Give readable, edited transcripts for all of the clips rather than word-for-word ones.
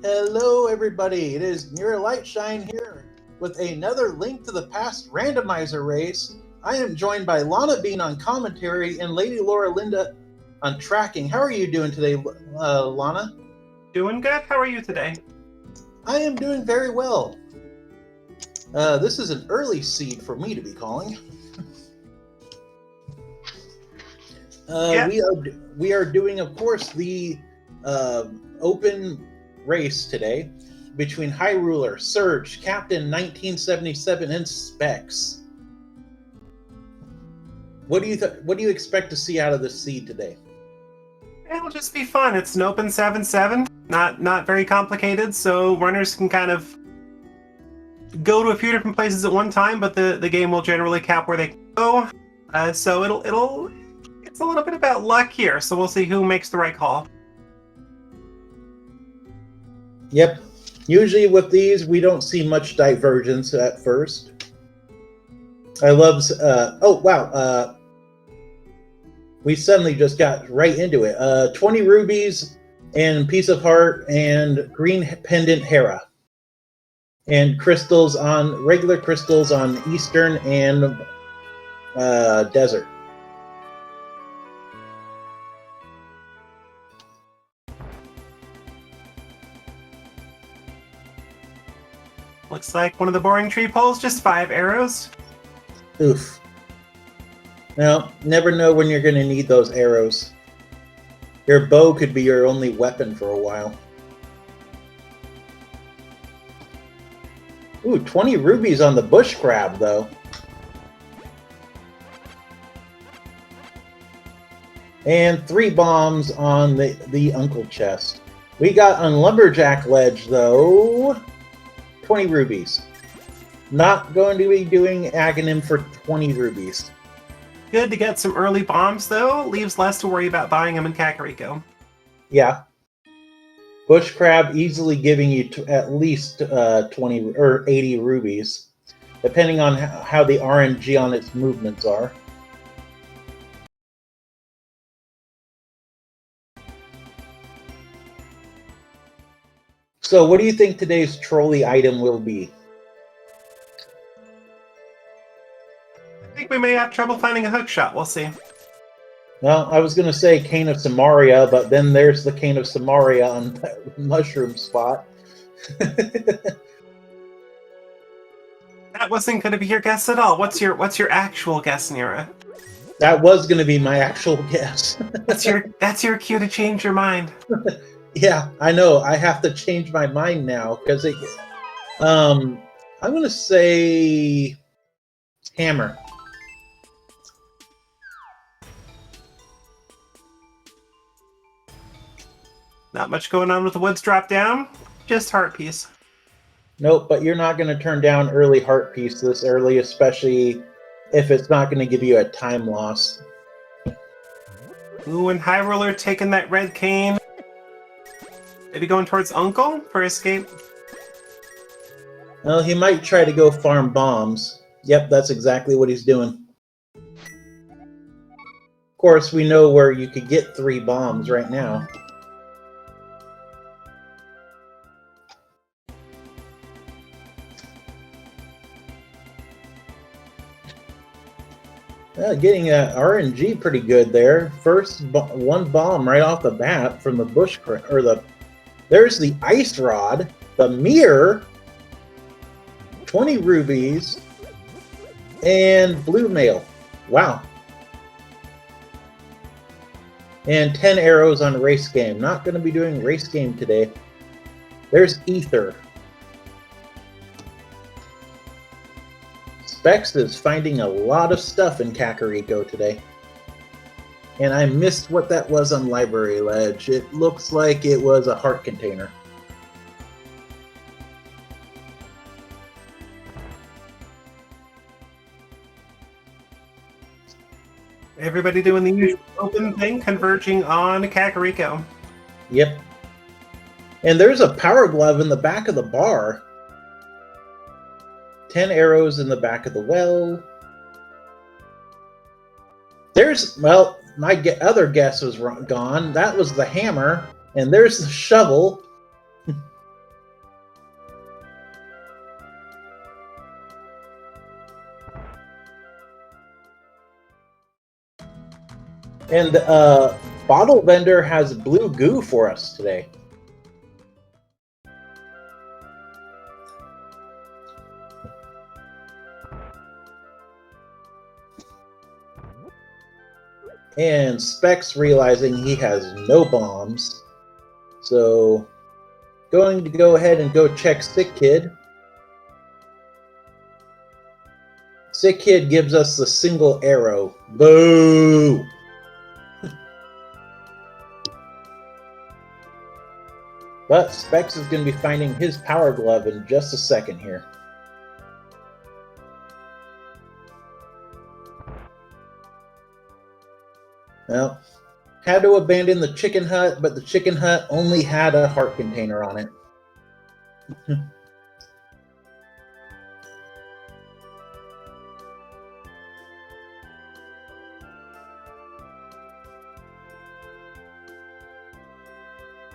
Hello everybody, it is Near Lightshine here with another Link to the Past randomizer race. I am joined by Lana Bean on commentary and Lady Laura Linda on tracking. How are you doing today, Lana? Doing good. How are you today? I am doing very well. This is an early seed for me to be calling. We are doing, of course, the open race today between Hyruler, Surge, Captain 1977, and Specs. What do you expect to see out of this seed today? It'll just be fun. It's an open 7-7, not very complicated, so runners can kind of go to a few different places at one time, but the game will generally cap where they go. So it's a little bit about luck here. So we'll see who makes the right call. Yep. Usually with these, we don't see much divergence at first. I love. Oh wow. We suddenly just got right into it. 20 rubies and piece of heart and green pendant Hera. And crystals on regular crystals on Eastern and Desert. Looks like one of the boring tree poles, just 5 arrows. Oof. Well, never know when you're going to need those arrows. Your bow could be your only weapon for a while. Ooh, 20 rubies on the bush crab, though. And 3 bombs on the uncle chest. We got on Lumberjack Ledge, though, 20 rubies. Not going to be doing Aghanim for 20 rubies. Good to get some early bombs, though. Leaves less to worry about buying them in Kakariko. Yeah. Bush crab easily giving you at least 20 or 80 rubies, depending on how the RNG on its movements are. So what do you think today's trolley item will be? I think we may have trouble finding a hookshot. We'll see. Well, I was going to say Cane of Samaria, but then there's the Cane of Samaria on that mushroom spot. That wasn't going to be your guess at all. What's your actual guess, Nira? That was going to be my actual guess. That's your cue to change your mind. Yeah, I know. I have to change my mind now because I'm going to say hammer. Not much going on with the woods drop down. Just heart piece. Nope, but you're not going to turn down early heart piece this early, especially if it's not going to give you a time loss. Ooh, and Hyruler taking that red cane. Maybe going towards Uncle for escape. Well, he might try to go farm bombs. Yep, that's exactly what he's doing. Of course, we know where you could get 3 bombs right now. Getting RNG pretty good there. First 1 bomb right off the bat from the bush or there's the ice rod, the mirror, 20 rubies, and blue mail. Wow. And 10 arrows on race game. Not going to be doing race game today. There's ether. Specs is finding a lot of stuff in Kakariko today. And I missed what that was on Library Ledge. It looks like it was a heart container. Everybody doing the usual open thing, converging on Kakariko. Yep. And there's a power glove in the back of the bar. 10 arrows in the back of the well. There's, well, my other guess was gone. That was the hammer. And there's the shovel. And Bottle Vendor has blue goo for us today. And Specs realizing he has no bombs. So, going to go ahead and go check Sick Kid. Sick Kid gives us the single arrow. Boo! But Specs is going to be finding his power glove in just a second here. Well, had to abandon the chicken hut, but the chicken hut only had a heart container on it.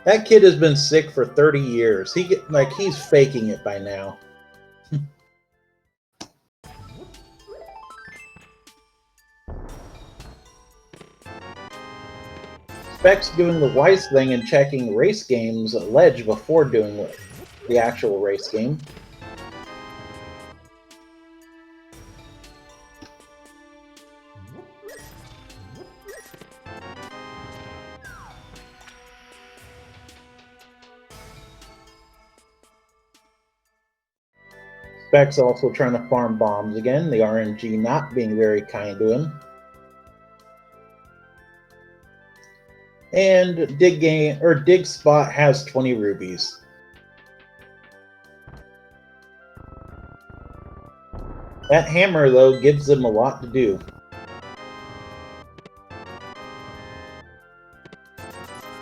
That kid has been sick for 30 years. He's faking it by now. Specs doing the wise thing and checking race games ledge before doing the actual race game. Specs also trying to farm bombs again, the RNG not being very kind to him. And Dig Spot has 20 rubies. That hammer, though, gives them a lot to do.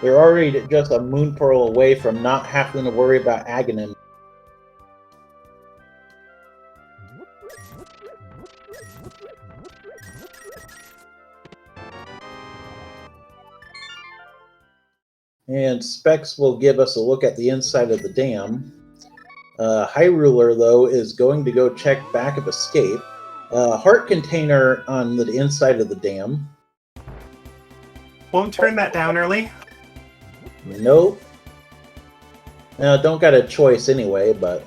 They're already just a moon pearl away from not having to worry about Ganon. And Specs will give us a look at the inside of the dam. Hyruler, though, is going to go check back of escape. Heart container on the inside of the dam. Won't turn that down early. Nope. Don't got a choice anyway, but...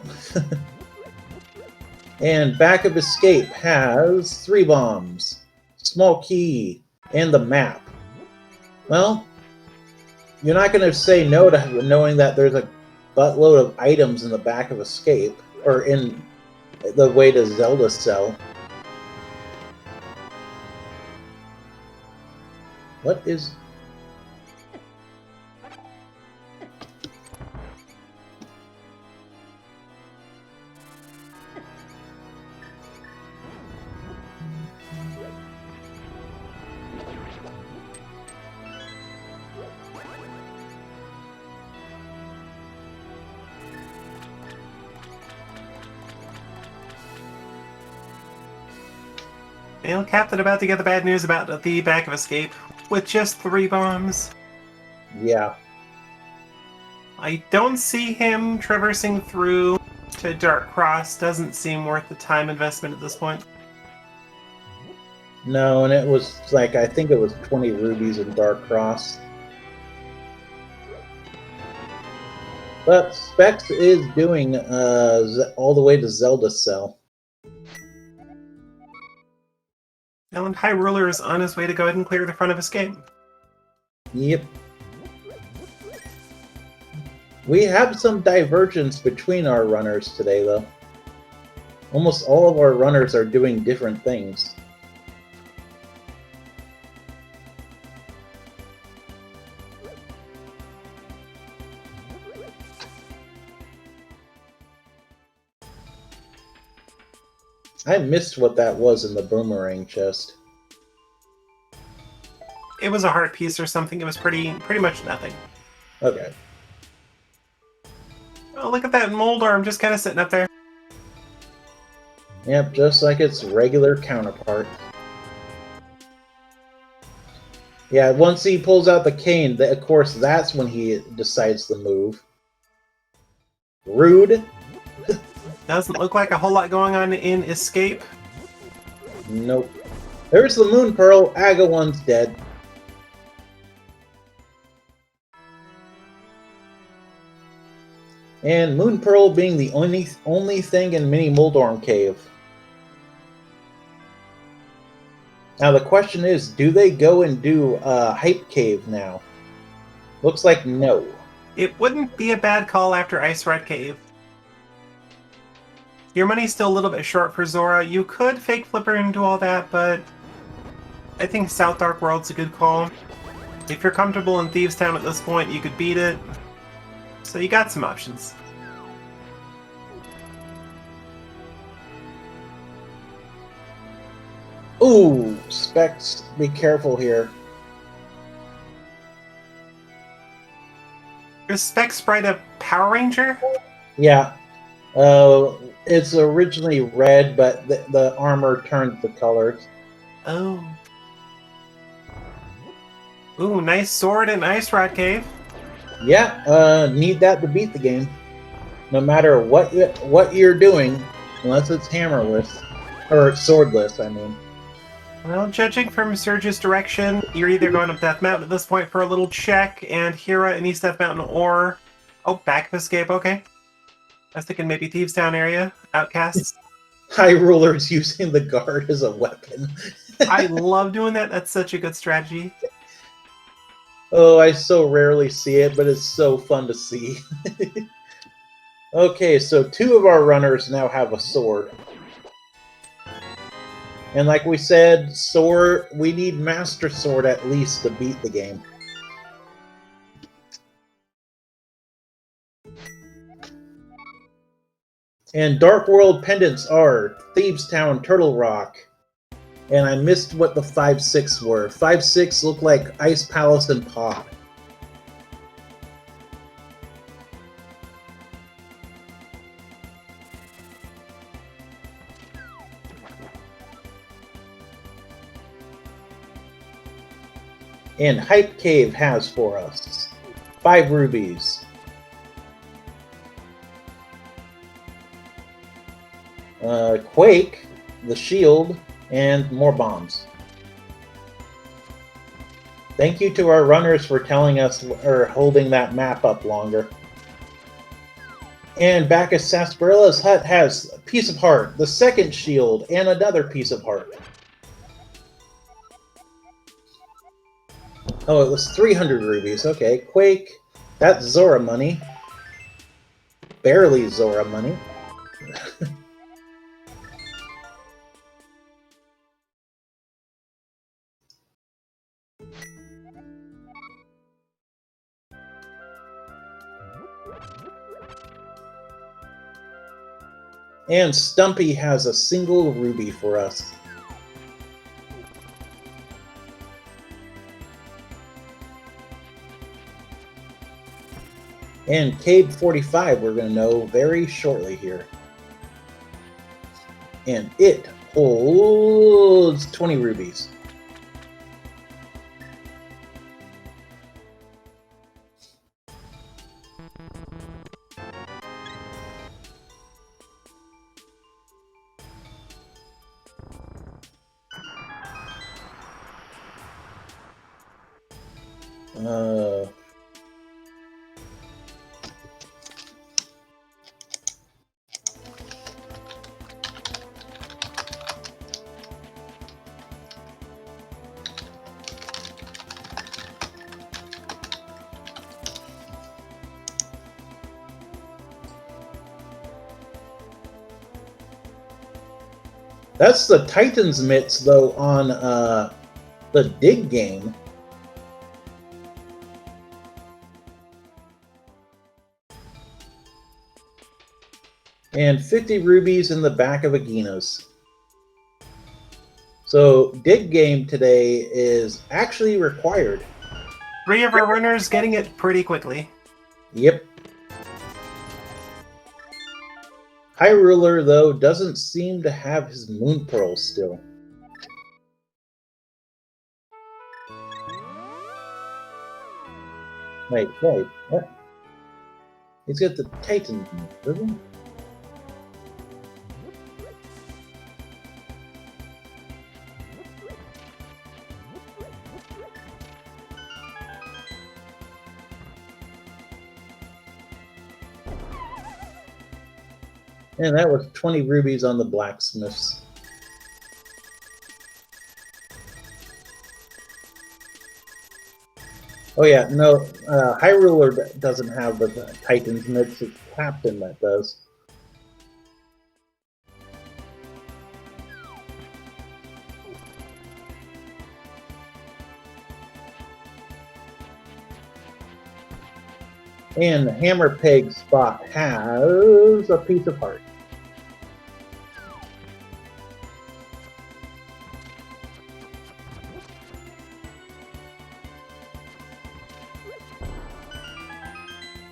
And back of escape has 3 bombs, small key, and the map. Well, you're not going to say no to knowing that there's a buttload of items in the back of escape, or in the way to Zelda cell. What is... Well, Captain about to get the bad news about the back of escape with just 3 bombs. Yeah. I don't see him traversing through to Dark Cross. Doesn't seem worth the time investment at this point. No, and it was like, I think it was 20 rubies in Dark Cross. But Specs is doing all the way to Zelda cell. And Hyruler is on his way to go ahead and clear the front of escape. Yep. We have some divergence between our runners today, though. Almost all of our runners are doing different things. I missed what that was in the boomerang chest. It was a heart piece or something. It was pretty much nothing. Okay. Oh, look at that mold arm just kind of sitting up there. Yep, just like its regular counterpart. Yeah, once he pulls out the cane, of course, that's when he decides to move. Rude. Doesn't look like a whole lot going on in escape. Nope. There's the moon pearl. Aga one's dead. And Moon Pearl being the only thing in Mini Moldorm Cave. Now the question is, do they go and do Hype Cave now? Looks like no. It wouldn't be a bad call after Ice Red Cave. Your money's still a little bit short for Zora. You could fake Flipper and do all that, but I think South Dark World's a good call. If you're comfortable in Thieves Town at this point, you could beat it. So you got some options. Ooh, Specs, be careful here. Is Spec Sprite a Power Ranger? Yeah. It's originally red, but the armor turned the colors. Oh. Ooh, nice sword in Ice Rod Cave. Yeah, need that to beat the game. No matter what you're doing, unless it's hammerless. Or swordless, I mean. Well, judging from Surge's direction, you're either going up Death Mountain at this point for a little check, and Hira in East Death Mountain, or... Oh, back of escape, okay. I was thinking maybe Thieves Town area, Outcasts. Hyruler's using the guard as a weapon. I love doing that, that's such a good strategy. Oh, I so rarely see it, but it's so fun to see. Okay, so 2 of our runners now have a sword. And like we said, sword, we need Master Sword at least to beat the game. And Dark World pendants are Thieves Town, Turtle Rock. And I missed what the 5-6 were. 5-6 look like Ice Palace and Pod. And Hype Cave has for us 5 rubies. Quake, the shield, and more bombs. Thank you to our runners for telling us, or holding that map up longer. And back at Sarsparella's hut has a piece of heart, the second shield, and another piece of heart. Oh, it was 300 rubies. Okay, Quake. That's Zora money. Barely Zora money. And Stumpy has a single ruby for us. And Cade 45 we're going to know very shortly here. And it holds 20 rubies. That's the Titan's mitts, though, on the Dig game. And 50 rubies in the back of Agina's. So, Dig game today is actually required. 3 of our runners getting it pretty quickly. Yep. Hyruler, though, doesn't seem to have his Moon Pearl still. Wait, what? He's got the Titan, doesn't he? And that was 20 rubies on the blacksmiths. Oh yeah, no, Hyruler doesn't have the Titan's mitts, it's Captain that does. And the Hammer Peg spot has a piece of heart.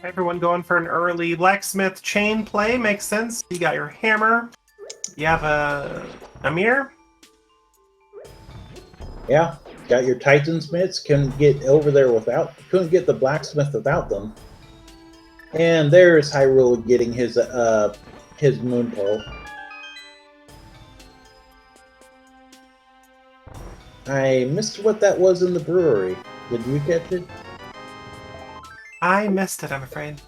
Everyone going for an early blacksmith chain play makes sense. You got your hammer. You have a mirror. Yeah, got your Titan's mitts. Couldn't get over there couldn't get the blacksmith without them. And there's Hyrule getting his moon pearl. I missed what that was in the brewery. Did you catch it? I missed it, I'm afraid.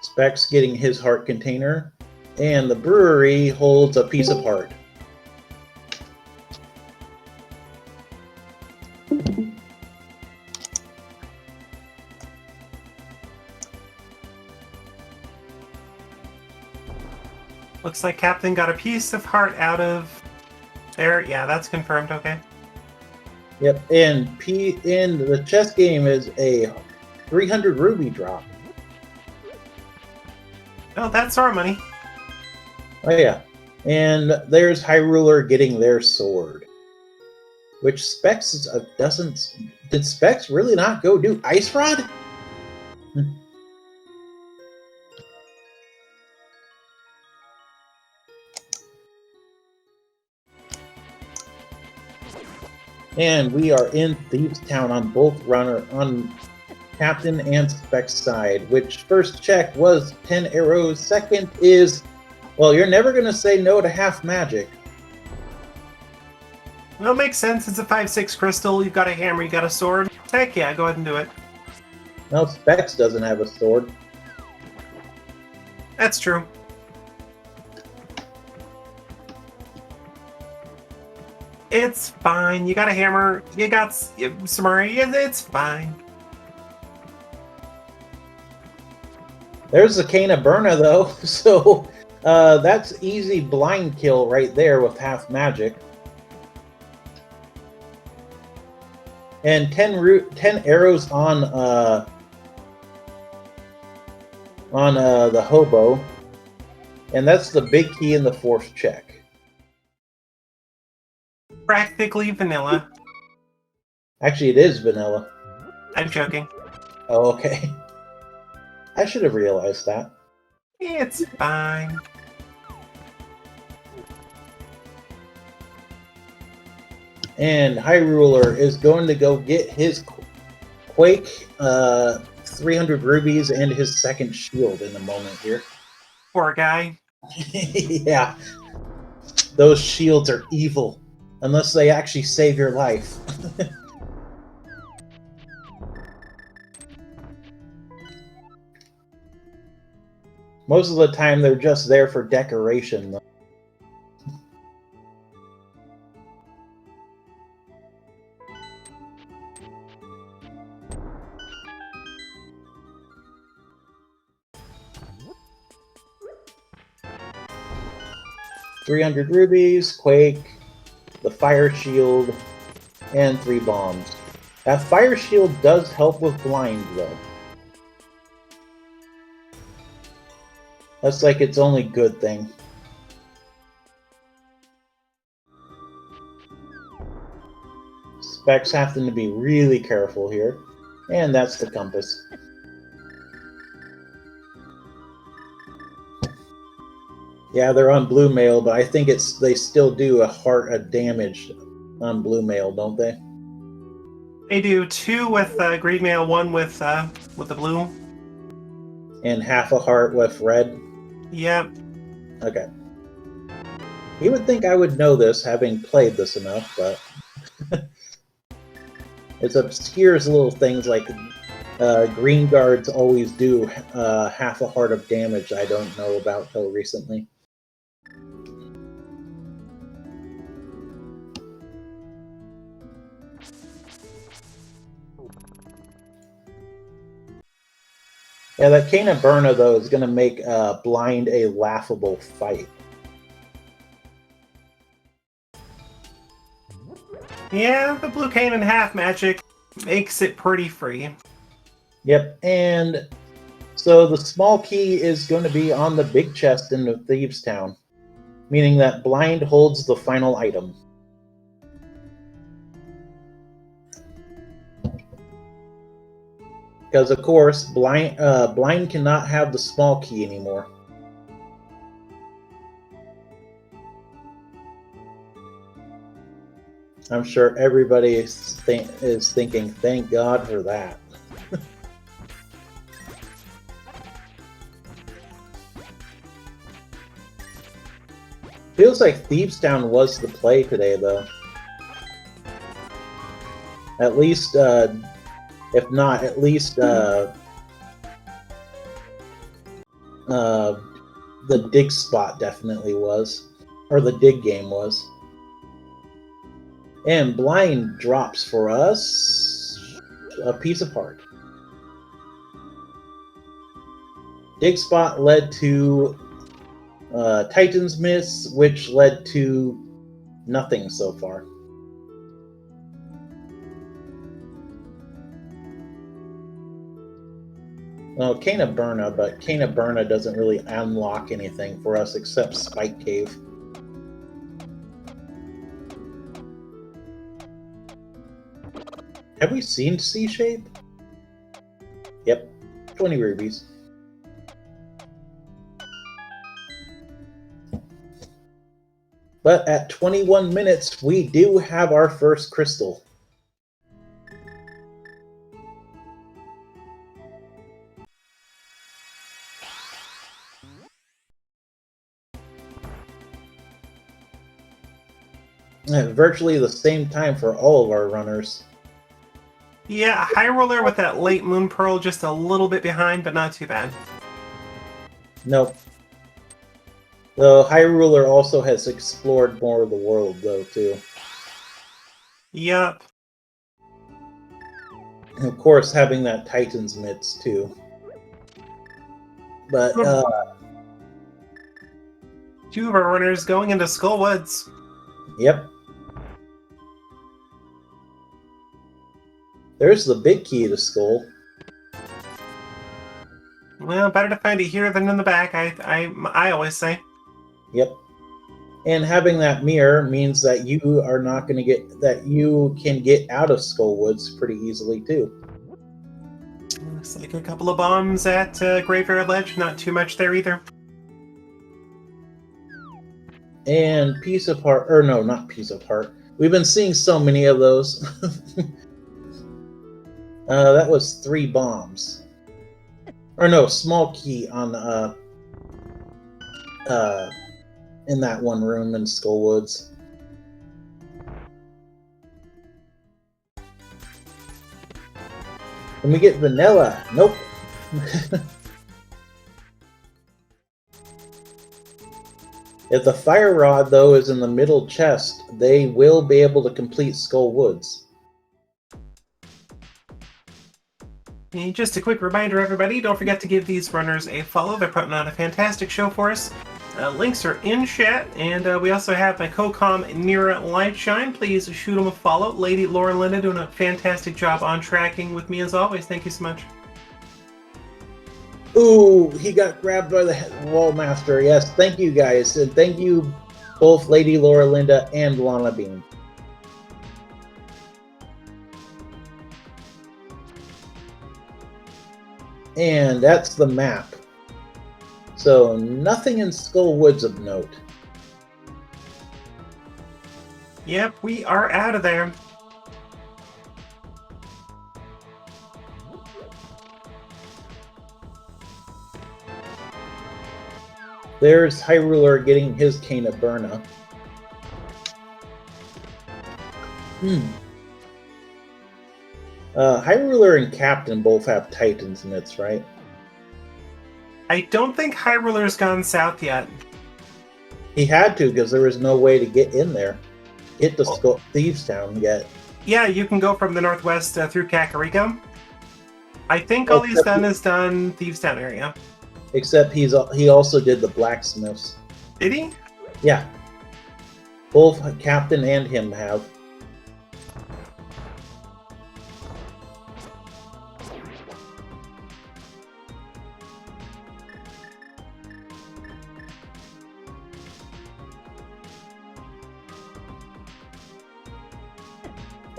Specs getting his heart container, and the brewery holds a piece of heart. Looks like Captain got a piece of heart out of there. Yeah, that's confirmed. Okay. Yep, and in the chess game is a 300 ruby drop. Oh, that's our money. Oh yeah, and there's Hyruler getting their sword, which Specs doesn't. Did Specs really not go do Ice Rod? And we are in Thieves Town on on Captain and Specs side, which first check was 10 arrows. Second is, well, you're never going to say no to half magic. Well, it makes sense. It's a 5/6 crystal. You've got a hammer, you got a sword. Heck yeah, go ahead and do it. No, Specs doesn't have a sword. That's true. It's fine. You got a hammer. You got Samuri. It's fine. There's the Cane of Burna, though, so that's easy blind kill right there with half magic. And 10 arrows on the hobo, and that's the big key in the fourth check. Practically vanilla. Actually, it is vanilla. I'm joking. Oh, okay. I should have realized that. It's fine. And Hyruler is going to go get his Quake 300 rubies and his second shield in a moment here. Poor guy. Yeah. Those shields are evil. Unless they actually save your life. Most of the time, they're just there for decoration, though. $300 rubies, Quake, the Fire Shield, and 3 bombs. That Fire Shield does help with blind, though. That's like its only good thing. Specs having to be really careful here. And that's the compass. Yeah, they're on blue mail, but I think they still do a heart of damage on blue mail, don't they? They do 2 with green mail, 1 with the blue. And half a heart with red? Yep. Okay. You would think I would know this, having played this enough, but... It's obscure little things like green guards always do half a heart of damage I don't know about till recently. Yeah, that Cane of Burna, though, is going to make Blind a laughable fight. Yeah, the blue cane and half magic makes it pretty free. Yep, and so the small key is going to be on the big chest in the Thieves' Town, meaning that Blind holds the final item. Because, of course, Blind cannot have the small key anymore. I'm sure everybody is thinking, thank God for that. Feels like Thieves' Town was the play today, though. At least, if not, at least the dig spot definitely was. Or the dig game was. And Blind drops for us a piece of heart. Dig spot led to Titan's Miss, which led to nothing so far. Well, Cane of Burna, but Cane of Burna doesn't really unlock anything for us except Spike Cave. Have we seen C-Shape? Yep, 20 rubies. But at 21 minutes, we do have our first crystal. At virtually the same time for all of our runners. Yeah, Hyruler with that late Moon Pearl just a little bit behind, but not too bad. Nope. Though Hyruler also has explored more of the world, though, too. Yup. And of course, having that Titan's Mitts, too. But, two of our runners going into Skull Woods. Yep. There's the big key to Skull. Well, better to find it here than in the back, I always say. Yep. And having that mirror means that you are not going to get... that you can get out of Skull Woods pretty easily, too. Looks like a couple of bombs at Graveyard Ledge. Not too much there either. And Piece of Heart... or no, not Piece of Heart. We've been seeing so many of those. That was 3 bombs. Or no, small key on in that one room in Skullwoods. Can we get vanilla? Nope. If the fire rod, though, is in the middle chest, they will be able to complete Skullwoods. And just a quick reminder, everybody, don't forget to give these runners a follow. They're putting on a fantastic show for us. Links are in chat, and we also have my co-com Nira Lightshine. Please shoot them a follow. Lady Laura Linda doing a fantastic job on tracking with me as always. Thank you so much. Ooh, he got grabbed by the wall master. Yes, thank you guys, and thank you both Lady Laura Linda and Lana Bean. And that's the map. So nothing in Skullwoods of note. Yep, we are out of there. There's Hyruler getting his Cane of Burna. Hyruler and Captain both have Titan's mitts, right? I don't think Hyruler's gone south yet. He had to because there was no way to get in there. Get to Thieves Town yet. Yeah, you can go from the northwest through Kakariko. I think all he's done is done Thieves Town area. Except he also did the blacksmiths. Did he? Yeah. Both Captain and him have.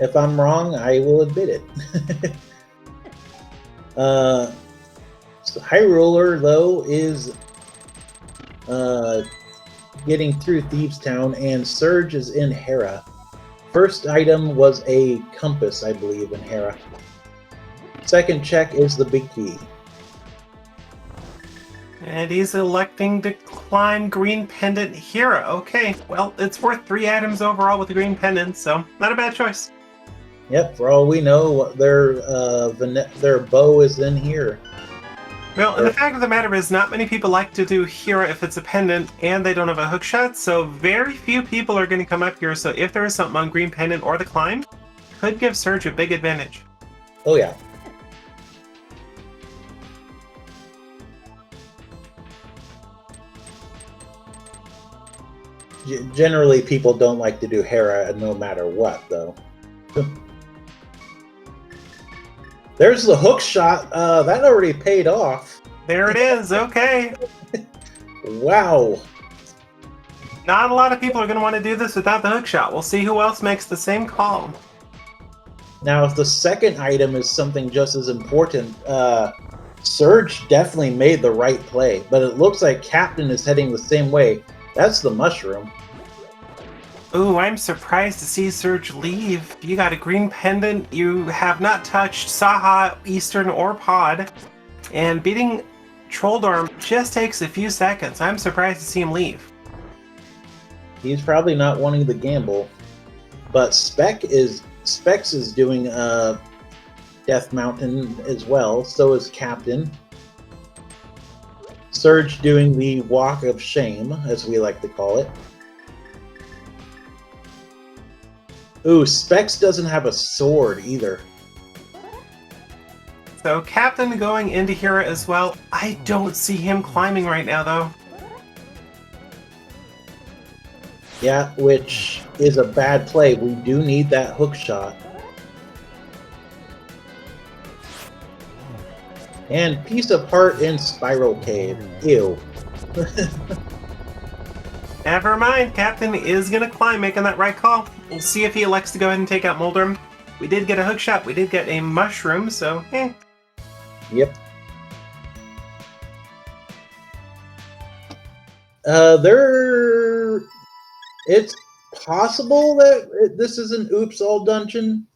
If I'm wrong, I will admit it. So Hyruler, though, is getting through Thieves Town, and Surge is in Hera. First item was a compass, I believe, in Hera. Second check is the big key. And he's electing to climb Green Pendant Hera. Okay, well, it's worth 3 items overall with the Green Pendant, so not a bad choice. Yep, for all we know, their bow is in here. Well, and the fact of the matter is, not many people like to do Hera if it's a pendant and they don't have a hookshot, so very few people are going to come up here, so if there is something on Green Pendant or the climb, could give Surge a big advantage. Oh yeah. Generally, people don't like to do Hera no matter what, though. There's the hook shot. That already paid off. There it is. Okay. Wow. Not a lot of people are going to want to do this without the hook shot. We'll see who else makes the same call. Now, if the second item is something just as important, Surge definitely made the right play, but it looks like Captain is heading the same way. That's the mushroom. Ooh, I'm surprised to see Surge leave. You got a Green Pendant, you have not touched Saha, Eastern, or Pod, and beating Trolldorm just takes a few seconds. I'm surprised to see him leave. He's probably not wanting the gamble, but Specs is doing Death Mountain as well, so is Captain. Surge doing the Walk of Shame, as we like to call it. Ooh, Specs doesn't have a sword either. So Captain going into Hera as well. I don't see him climbing right now, though. Yeah, which is a bad play. We do need that hook shot. And Piece of Heart in Spiral Cave. Ew. Never mind, Captain is going to climb, making that right call. We'll see if he elects to go ahead and take out Moldrum. We did get a hook shot, we did get a mushroom, so Yep. It's possible that this is an oops all dungeon,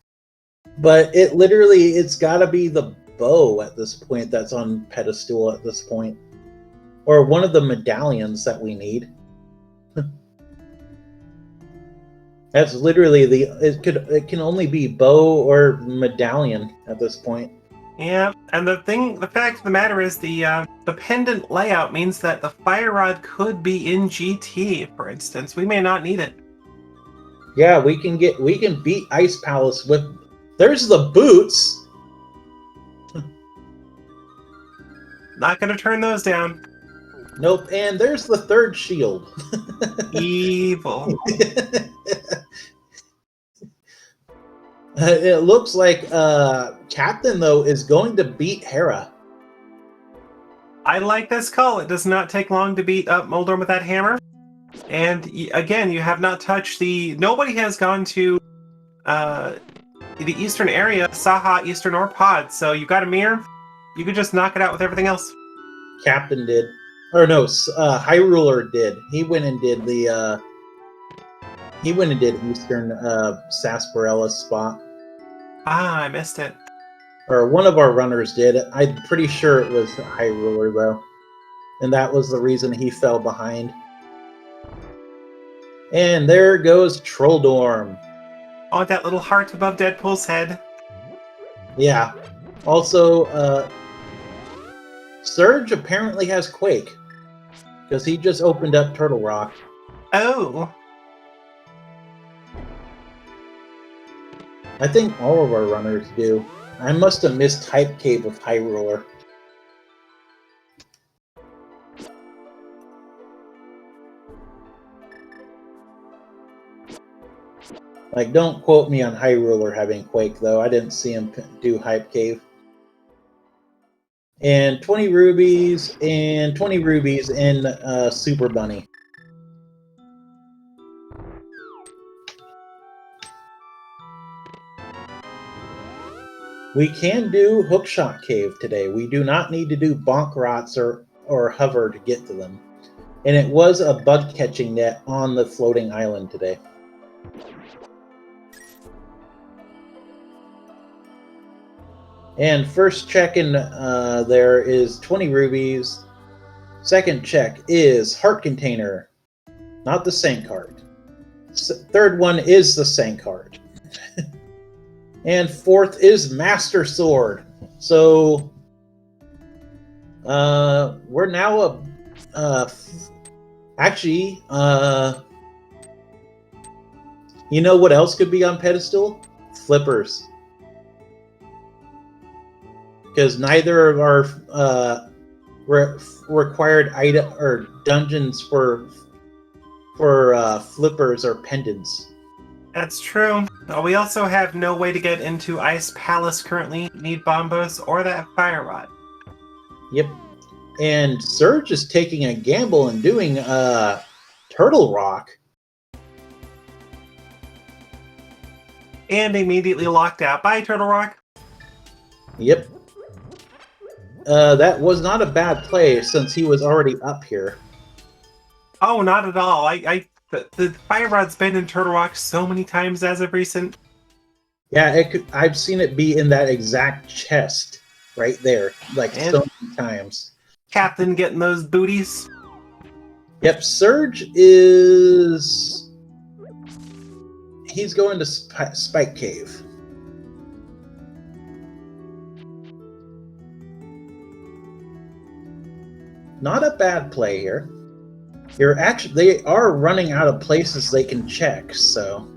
but it's gotta be the bow at this point that's on pedestal at this point. Or one of the medallions that we need. That's literally it can only be bow or medallion at this point. yeah. And the fact of the matter is the pendant layout means that the fire rod could be in GT, for instance. We may not need it. Yeah, we can beat Ice Palace with. There's the boots. Not going to turn those down. Nope, and there's the third shield. Evil. It looks like Captain, though, is going to beat Hera. I like this call. It does not take long to beat up Moldorm with that hammer. And again, you have not touched nobody has gone to the eastern area, Saha, Eastern, or Pod. So you got a mirror. You could just knock it out with everything else. Captain did. Or no, Hyruler did. He went and did Eastern Sarsaparilla spot. Ah, I missed it. Or one of our runners did. I'm pretty sure it was Hyruler, though. And that was the reason he fell behind. And there goes Trolldorm. Oh, that little heart above Deadpool's head. Yeah. Also, Surge apparently has Quake. Because he just opened up Turtle Rock. Oh. I think all of our runners do. I must have missed Hype Cave with Hyruler. Like, don't quote me on Hyruler having Quake, though. I didn't see him do Hype Cave. And 20 rubies, and 20 rubies in Super Bunny. We can do Hookshot Cave today. We do not need to do Bonk Rots or Hover to get to them. And it was a bug catching net on the floating island today. And first check in there is 20 rubies. Second check is Heart Container, not the Sank Heart. Third one is the Sank Heart. And fourth is Master Sword. So we're now actually, you know what else could be on pedestal? Flippers. Because neither of our required item or dungeons for flippers or pendants. That's true. We also have no way to get into Ice Palace currently. Need Bombos or that Fire Rod. Yep. And Surge is taking a gamble and doing Turtle Rock. And immediately locked out by Turtle Rock. Yep. That was not a bad play since he was already up here. Oh, not at all. The Fire Rod's been in Turtle Rock so many times as of recent. Yeah, I've seen it be in that exact chest right there, like so many times. Captain getting those booties. Yep, Surge is... He's going to Spike Cave. Not a bad play here. They are running out of places they can check, so...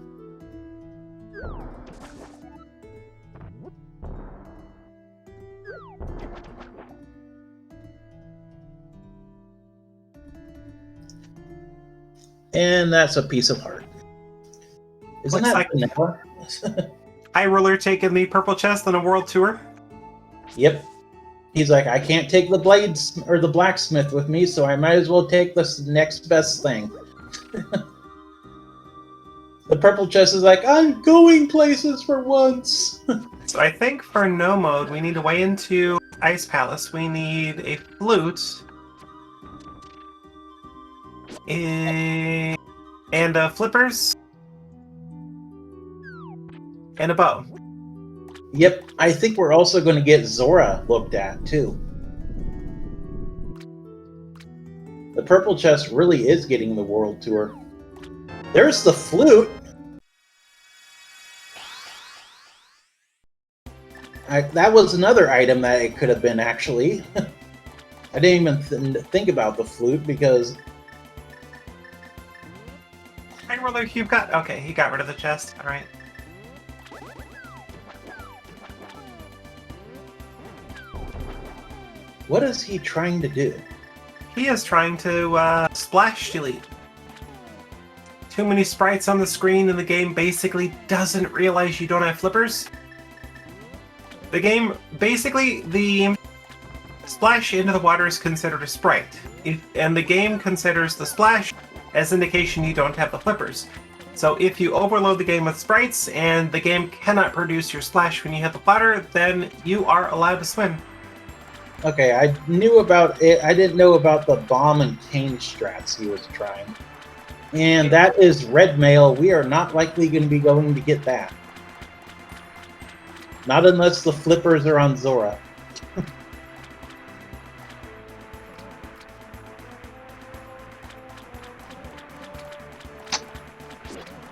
And that's a piece of heart. Isn't that vanilla? Hyruler taking the purple chest on a world tour. Yep. He's like, I can't take the blades or the blacksmith with me, so I might as well take the next best thing. The purple chest is like, I'm going places for once. So I think for no mode, we need to way into Ice Palace. We need a flute. And flippers. And a bow. Yep, I think we're also going to get Zora looked at, too. The purple chest really is getting the world tour. There's the flute! That was another item that it could have been, actually. I didn't even think about the flute, because... Hyruler, you've got... Okay, he got rid of the chest. Alright. What is he trying to do? He is trying to splash delete. Too many sprites on the screen and the game basically doesn't realize you don't have flippers. The game, basically, the splash into the water is considered a sprite. And the game considers the splash as indication you don't have the flippers. So if you overload the game with sprites and the game cannot produce your splash when you hit the water, then you are allowed to swim. Okay, I knew about it. I didn't know about the bomb and cane strats he was trying. And that is red mail. We are not likely going to be going to get that. Not unless the flippers are on Zora.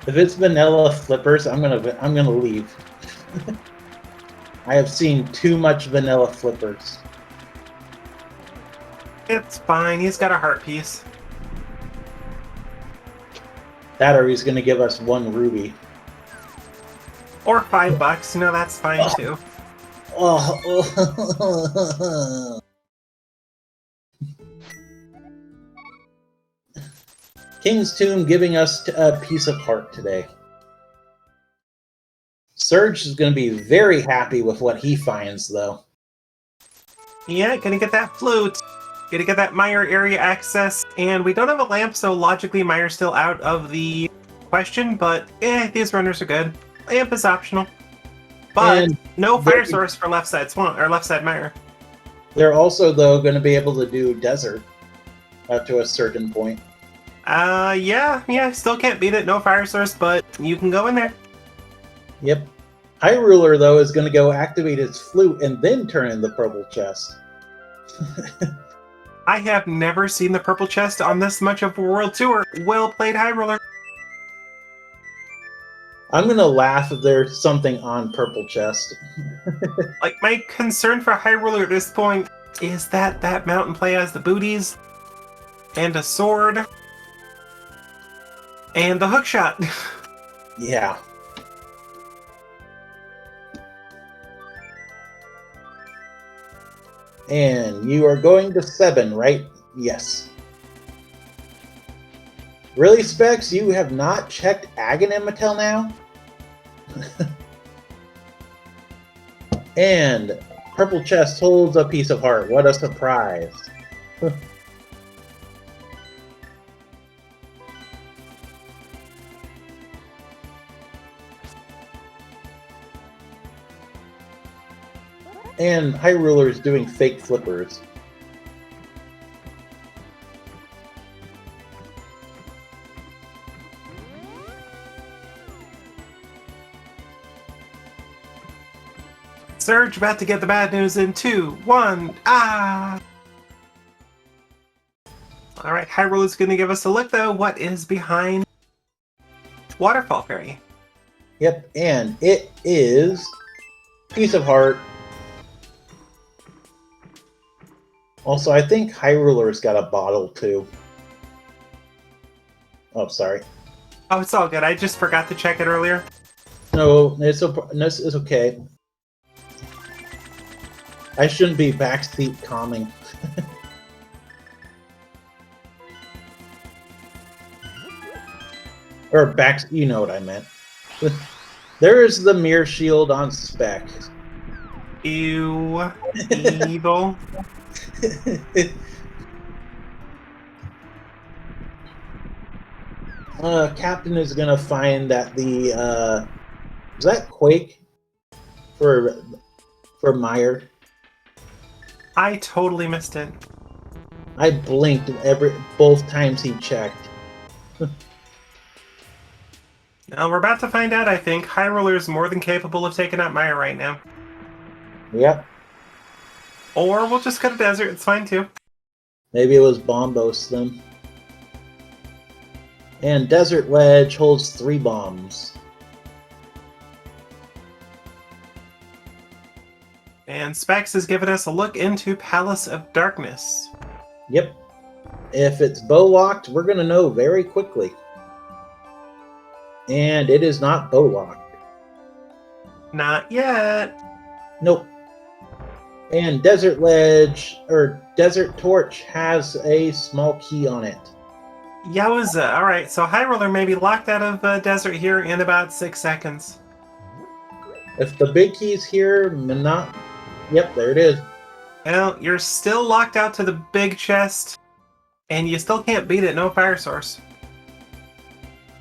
If it's vanilla flippers, I'm gonna leave. I have seen too much vanilla flippers. It's fine. He's got a heart piece. That or he's going to give us 1 ruby. Or $5. You know, that's fine too. Oh. King's Tomb giving us a piece of heart today. Surge is going to be very happy with what he finds, though. Yeah, gonna get that flute. Gonna get that Meyer area access. And we don't have a lamp, so logically Meyer's still out of the question, but these runners are good. Lamp is optional. But And no fire source for left side Swamp or left side Meyer. They're also, though, going to be able to do desert up to a certain point. Yeah, still can't beat it. No fire source, but you can go in there. Yep. Hyruler, though, is going to go activate his flute and then turn in the purple chest. I have never seen the purple chest on this much of a world tour. Well played, Hyruler. I'm going to laugh if there's something on purple chest. Like, my concern for Hyruler at this point is that that mountain play has the booties and a sword and the hook shot. Yeah. And you are going to 7, right? Yes. Really, Specs? You have not checked Aghanim until now? And purple chest holds a piece of heart. What a surprise. And Hyruler is doing fake flippers. Surge about to get the bad news in 2, 1, ah! Alright, Hyrule is going to give us a look, though. What is behind Waterfall Fairy? Yep, and it is piece of heart. Also, I think Hyruler's got a bottle, too. Oh, sorry. Oh, it's all good. I just forgot to check it earlier. No, it's okay. I shouldn't be backseat calming. Or you know what I meant. There is the mirror shield on Spec. Ew. Evil. Captain is gonna find that the is that Quake for Meyer? I totally missed it. I blinked both times he checked. Now we're about to find out, I think. Hyruler is more than capable of taking out Meyer right now. Yep. Or we'll just go to desert, it's fine too. Maybe it was Bombos then. And Desert Ledge holds 3 bombs. And Specs has given us a look into Palace of Darkness. Yep. If it's bow locked, we're gonna know very quickly. And it is not bow locked. Not yet. Nope. And Desert Ledge, or Desert Torch, has a small key on it. Yowza. Alright, so Hyruler may be locked out of desert here in about 6 seconds. If the big key's here, not... Yep, there it is. Well, you're still locked out to the big chest, and you still can't beat it, no fire source.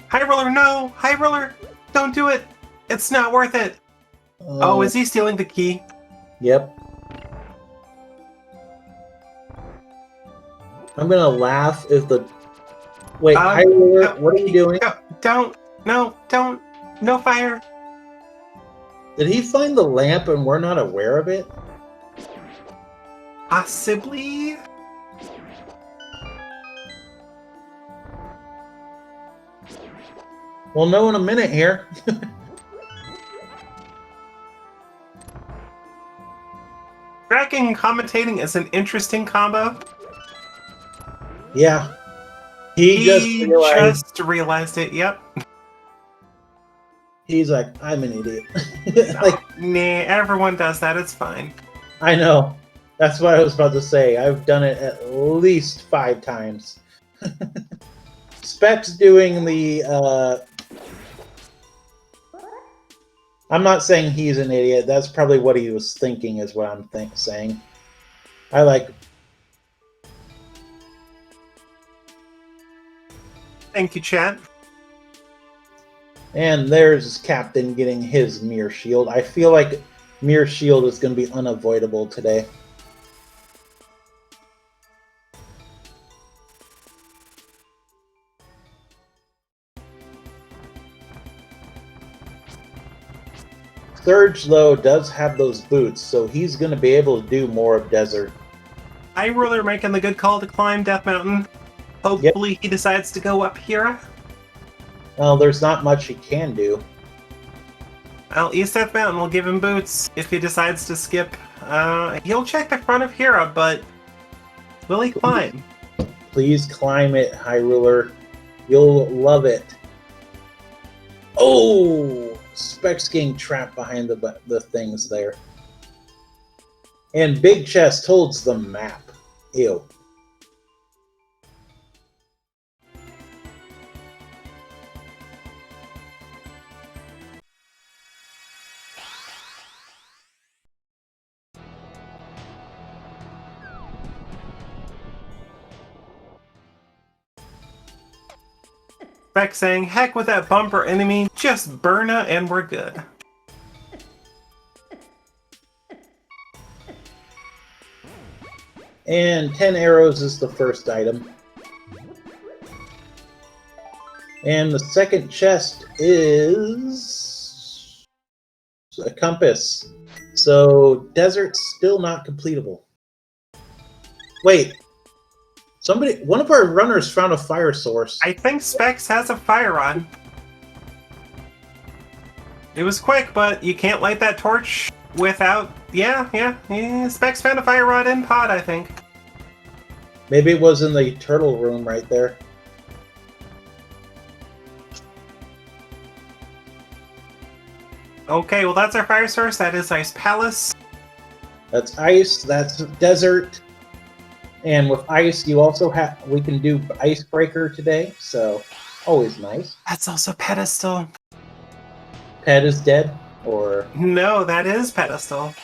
Hyruler, no! Hyruler! Don't do it! It's not worth it! Oh, is he stealing the key? Yep. I'm gonna laugh if the... Wait, Hyruler, what are you doing? Don't! No fire! Did he find the lamp and we're not aware of it? Possibly? We'll know in a minute here. Tracking and commentating is an interesting combo. Yeah. He just realized it, yep. He's like, I'm an idiot. No, Like, nah, everyone does that, it's fine. I know. That's what I was about to say. I've done it at least 5 times. Specs doing the, I'm not saying he's an idiot. That's probably what he was thinking is what I'm saying. I like... Thank you, chat. And there's Captain getting his Mirror Shield. I feel like Mirror Shield is going to be unavoidable today. Surge, though, does have those boots, so he's going to be able to do more of Desert. Hyruler making the good call to climb Death Mountain. Hopefully he decides to go up here. Well, there's not much he can do. Well, East Death Mountain will give him boots if he decides to skip. He'll check the front of Hera, but will he climb? Please climb it, Hyruler. You'll love it. Oh! Specs getting trapped behind the things there. And Big Chest holds the map. Ew. Beck saying, heck with that bumper enemy, just burn her and we're good. And 10 arrows is the first item. And the second chest is a compass. So desert's still not completable. Wait. One of our runners found a fire source. I think Specs has a fire rod. It was quick, but you can't light that torch without... Yeah, Specs found a fire rod in pod, I think. Maybe it was in the turtle room right there. Okay, well that's our fire source. That is Ice Palace. That's ice. That's desert. And with ice, you also have... We can do Icebreaker today, so always nice. That's also Pedestal. Pet is dead? Or... No, that is Pedestal.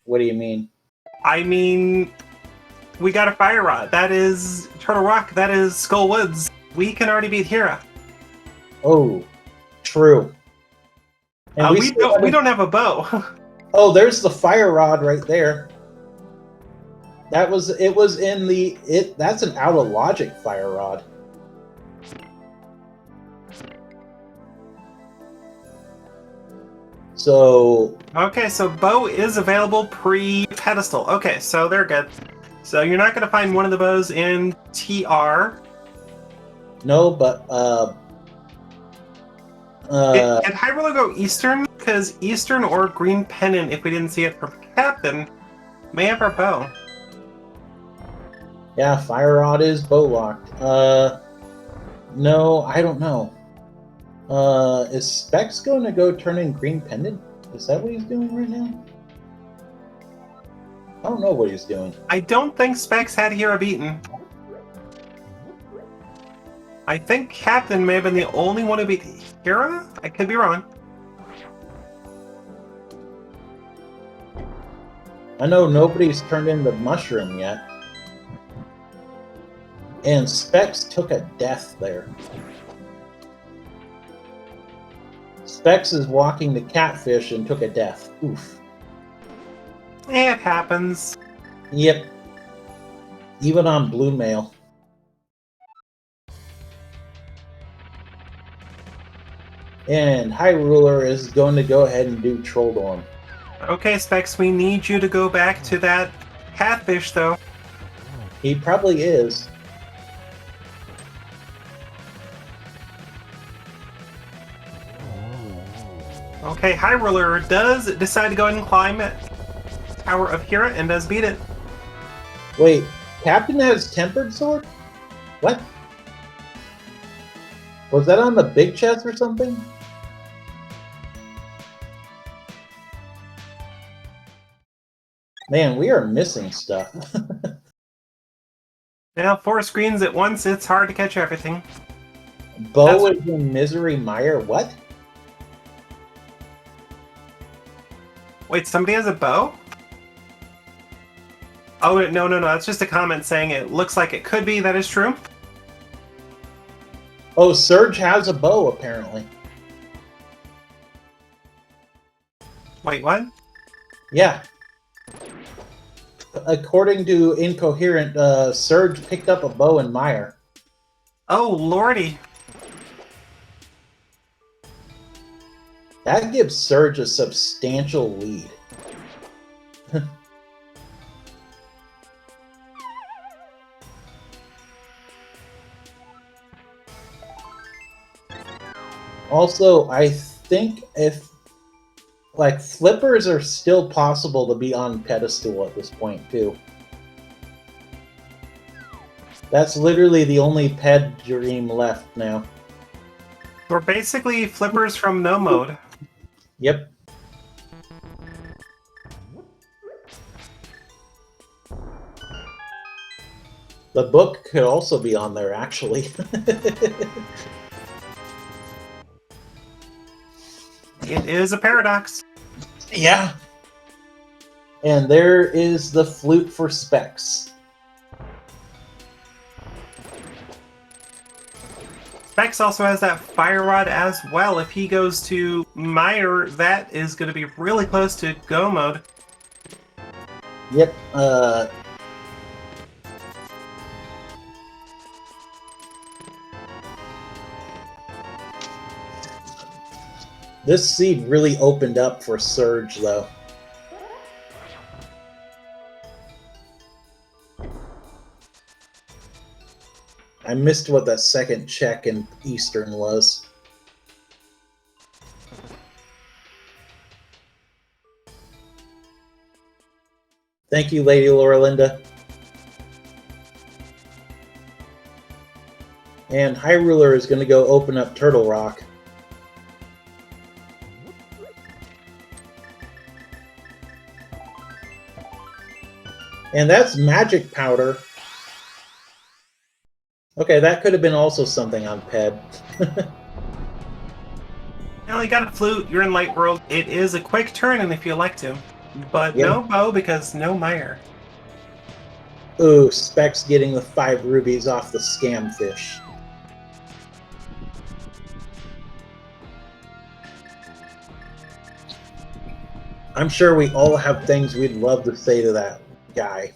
What do you mean? I mean... We got a fire rod. That is Turtle Rock. That is Skull Woods. We can already beat Hera. Oh, true. And we don't have a bow. Oh, there's the fire rod right there. That's an out of logic fire rod. So okay, so bow is available pre-pedestal. Okay, so they're good. So you're not going to find one of the bows in TR. No, but Did Hyruler go Eastern? Because Eastern or Green Pennant, if we didn't see it from Captain, may have our bow. Yeah, fire rod is bow locked. No, I don't know. Is Specs going to go turn in Green Pendant? Is that what he's doing right now? I don't know what he's doing. I don't think Specs had Hera beaten. I think Captain may have been the only one who beat Hera? I could be wrong. I know nobody's turned in the mushroom yet. And Specs took a death there. Specs is walking the catfish and took a death. Oof. It happens. Yep. Even on Blue Mail. And Hyruler is going to go ahead and do Troll Dorm. Okay, Specs, we need you to go back to that catfish, though. He probably is. Okay, Hyruler does decide to go ahead and climb it. power of Hira and does beat it. Wait, Captain has tempered sword? What? Was that on the big chest or something? Man, we are missing stuff. Now, 4 screens at once, it's hard to catch everything. Bo is in Misery Mire? What? Wait, somebody has a bow? Oh, no, that's just a comment saying it looks like it could be. That is true. Oh, Surge has a bow, apparently. Wait, what? Yeah. According to Incoherent, Surge picked up a bow in Mire. Oh, lordy. That gives Surge a substantial lead. Also, I think if like flippers are still possible to be on pedestal at this point too. That's literally the only ped dream left now. We're basically flippers from no mode. Yep. The book could also be on there, actually. It is a paradox. Yeah. And there is the flute for Specs. Specs also has that fire rod as well. If he goes to Mire, that is going to be really close to go mode. Yep. This seed really opened up for Surge, though. I missed what that second check in Eastern was. Thank you, Lady Lorelinda. And Hyruler is going to go open up Turtle Rock. And that's magic powder. Okay, that could have been also something on Ped. Now you got a flute, you're in Light World. It is a quick turn and if you like to. But Yeah. no bow because no Mire. Ooh, Specs getting the 5 rubies off the scam fish. I'm sure we all have things we'd love to say to that guy.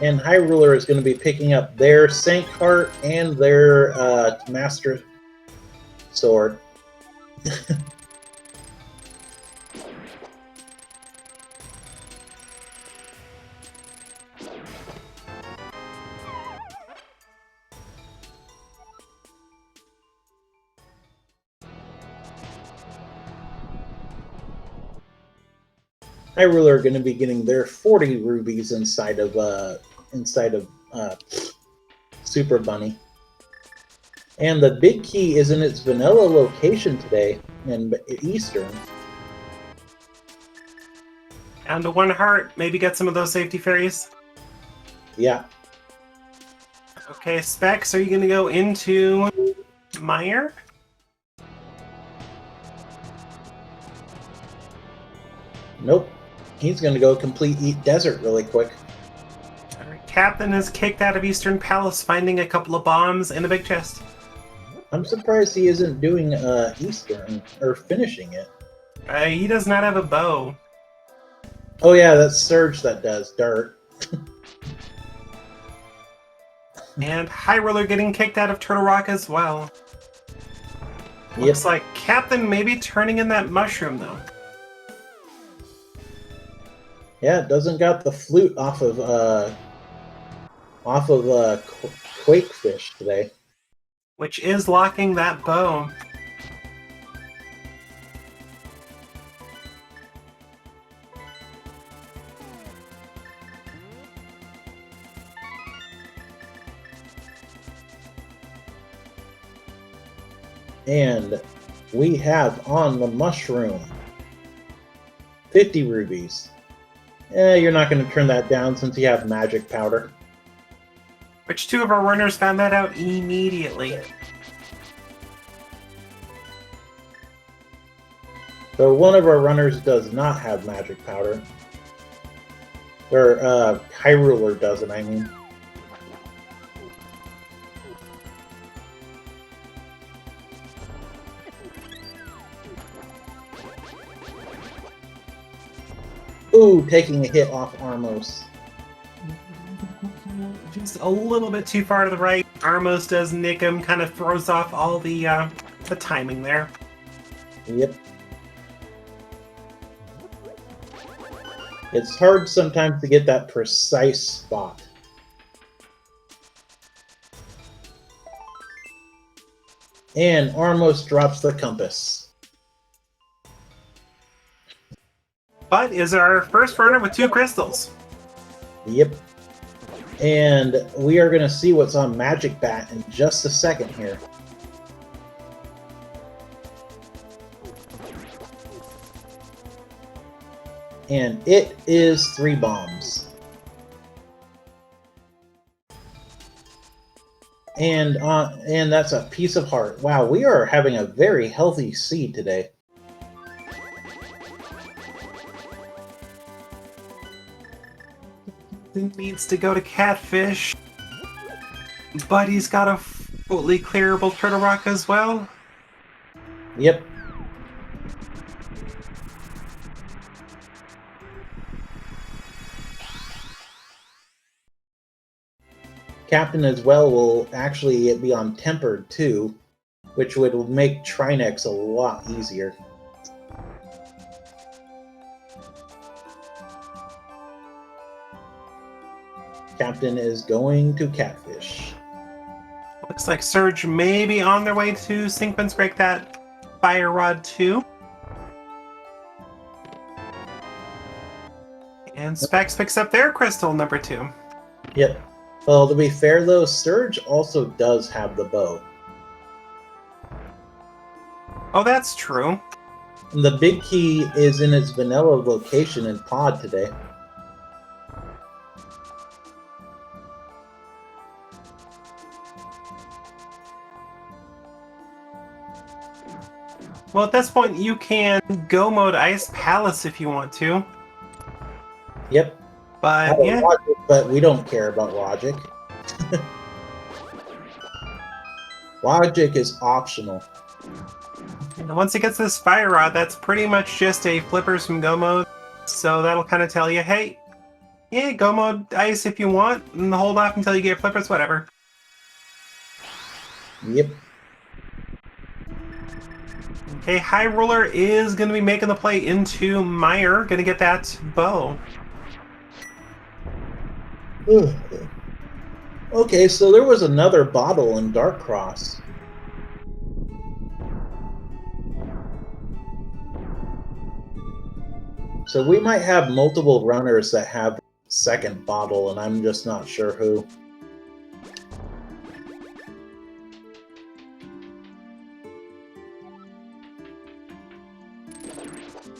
And Hyruler is going to be picking up their Saint Heart and their Master Sword. Hyruler are going to be getting their 40 rubies inside of Super Bunny. And the big key is in its vanilla location today in Eastern. Down to 1 heart, maybe get some of those safety fairies. Yeah. Okay, Specs, are you going to go into Mire? Nope. He's going to go complete Eat Desert really quick. Alright, Captain is kicked out of Eastern Palace, finding a couple of bombs in a big chest. I'm surprised he isn't doing Eastern, or finishing it. He does not have a bow. Oh yeah, that's Surge that does. Dirt. And Hyruler getting kicked out of Turtle Rock as well. Yep. Looks like Captain may be turning in that mushroom, though. Yeah, it doesn't got the flute off of Quake Fish today. Which is locking that bow. And we have on the mushroom 50 rubies. You're not going to turn that down since you have magic powder. Which two of our runners found that out immediately? So one of our runners does not have magic powder. Or, Hyruler doesn't, I mean. Ooh, taking a hit off Armos. Just a little bit too far to the right. Armos does nick him, kind of throws off all the timing there. Yep. It's hard sometimes to get that precise spot. And Armos drops the compass. But is our first runner with 2 crystals. Yep. And we are going to see what's on Magic Bat in just a second here. And it is 3 bombs. And that's a piece of heart. Wow, we are having a very healthy seed today. Needs to go to Catfish. But he's got a fully clearable Turtle Rock as well. Yep. Captain as well will actually be on Tempered too, which would make Trinex a lot easier. Captain is going to Catfish. Looks like Surge may be on their way to Sequence Break that Fire Rod 2. And Specs picks up their crystal number 2. Yep. Well, to be fair though, Surge also does have the bow. Oh, that's true. And the big key is in its vanilla location in Pod today. Well, at this point, you can go mode Ice Palace if you want to. Yep. But yeah. Logic, but we don't care about logic. Logic is optional. And once it gets this Fire Rod, that's pretty much just a flippers from go mode. So that'll kind of tell you, hey, yeah, go mode Ice if you want, and hold off until you get flippers, whatever. Yep. Okay, Hyruler is going to be making the play into Meyer. Going to get that bow. Okay, so there was another bottle in Dark Cross. So we might have multiple runners that have second bottle, and I'm just not sure who.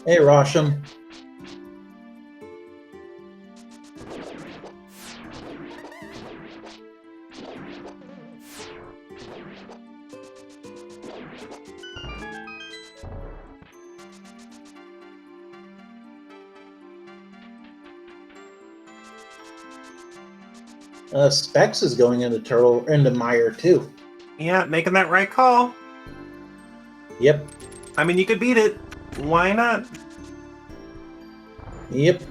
Hey, Rosham. Specs is going into Meyer too. Yeah, making that right call. Yep. I mean, you could beat it. Why not? Yep.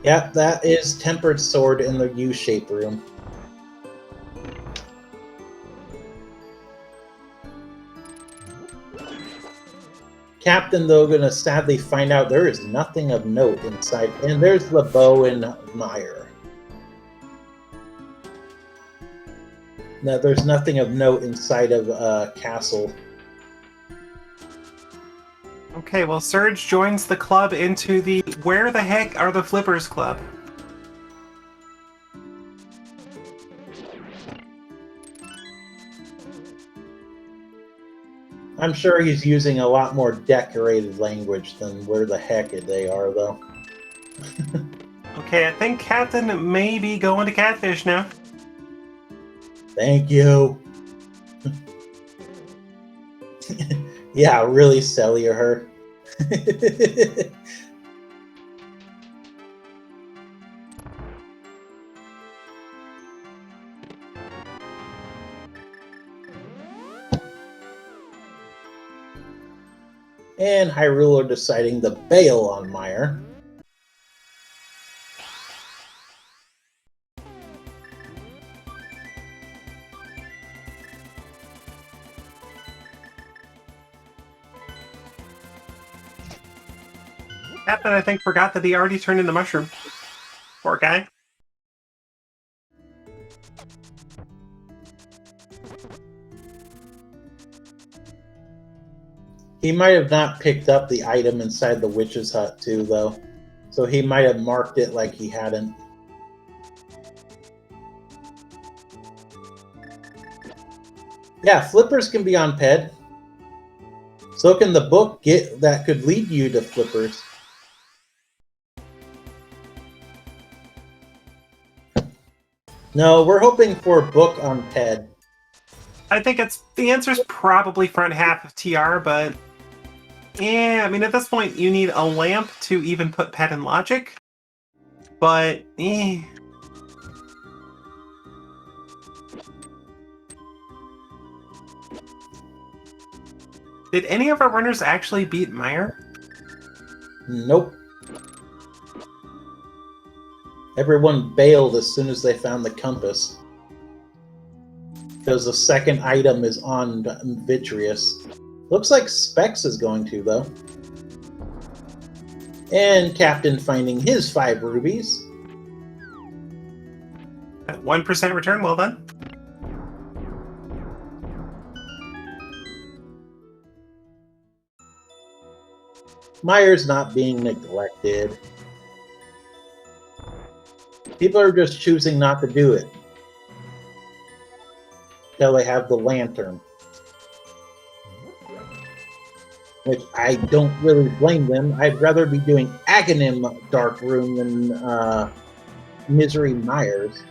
Yep, that is Tempered Sword in the U-shape room. Captain, though, gonna sadly find out there is nothing of note inside. And there's the bow and Meyer. No, there's nothing of note inside of Castle. Okay, well, Surge joins the club into the Where the Heck Are the Flippers Club? I'm sure he's using a lot more decorated language than where the heck they are, though. Okay, I think Captain may be going to Catfish now. Thank you. Yeah, really sell you her. And Hyruler deciding to bail on Meyer. Captain, I think, forgot that he already turned into Mushroom. Poor guy. He might have not picked up the item inside the witch's hut, too, though. So he might have marked it like he hadn't. Yeah, flippers can be on PED. So can the book that could lead you to flippers. No, we're hoping for a book on PED. I think the answer's probably front half of TR, but yeah, I mean, at this point, you need a lamp to even put PED in logic. But, eh. Did any of our runners actually beat Meyer? Nope. Everyone bailed as soon as they found the compass. Because the second item is on Vitreous. Looks like Specs is going to, though. And Captain finding his 5 rubies. At 1% return, well done. Meyer's not being neglected. People are just choosing not to do it. Until they have the lantern. Which I don't really blame them. I'd rather be doing Aghanim Dark Room than Misery Myers.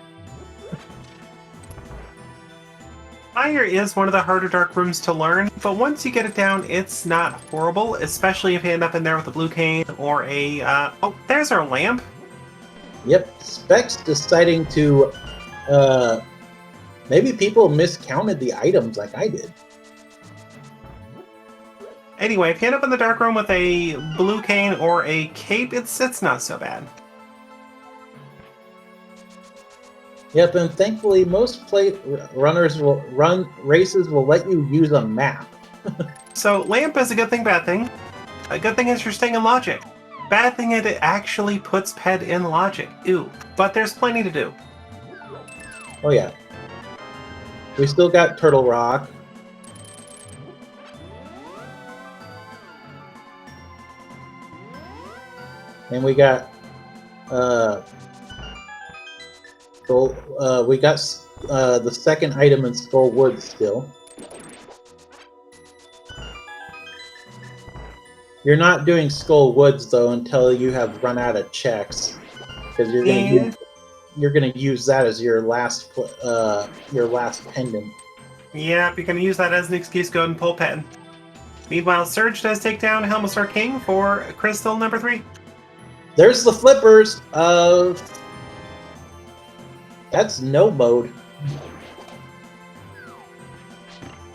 Meyer is one of the harder dark rooms to learn, but once you get it down, it's not horrible, especially if you end up in there with a blue cane or a... oh, there's our lamp. Yep, Specs deciding to... maybe people miscounted the items like I did. Anyway, if you end up in the dark room with a blue cane or a cape, it's not so bad. Yep, and thankfully most races will let you use a map. So, lamp is a good thing, bad thing. A good thing is you're staying in logic. Bad thing is it actually puts PED in logic. Ew. But there's plenty to do. Oh yeah. We still got Turtle Rock. And we got we got the second item in Skull Woods still. You're not doing Skull Woods though until you have run out of checks, because you're gonna use that as your last pendant. Yeah, you're gonna use that as an excuse to go and pull PED. Meanwhile, Surge does take down Helmosaur King for Crystal number 3. There's the flippers of... That's no mode.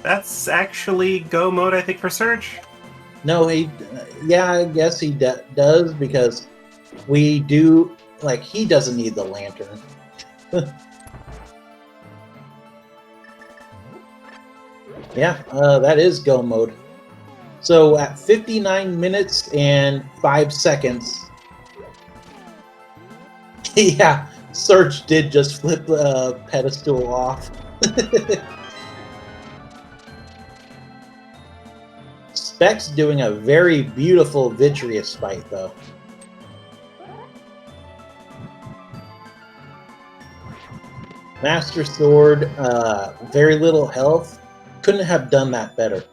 That's actually go mode, I think, for Surge. No, yeah, I guess he does, because we do, like, he doesn't need the lantern. Yeah, that is go mode. So at 59 minutes and 5 seconds, yeah, Surge did just flip the pedestal off. Specs doing a very beautiful Vitreous fight, though. Master Sword, very little health. Couldn't have done that better.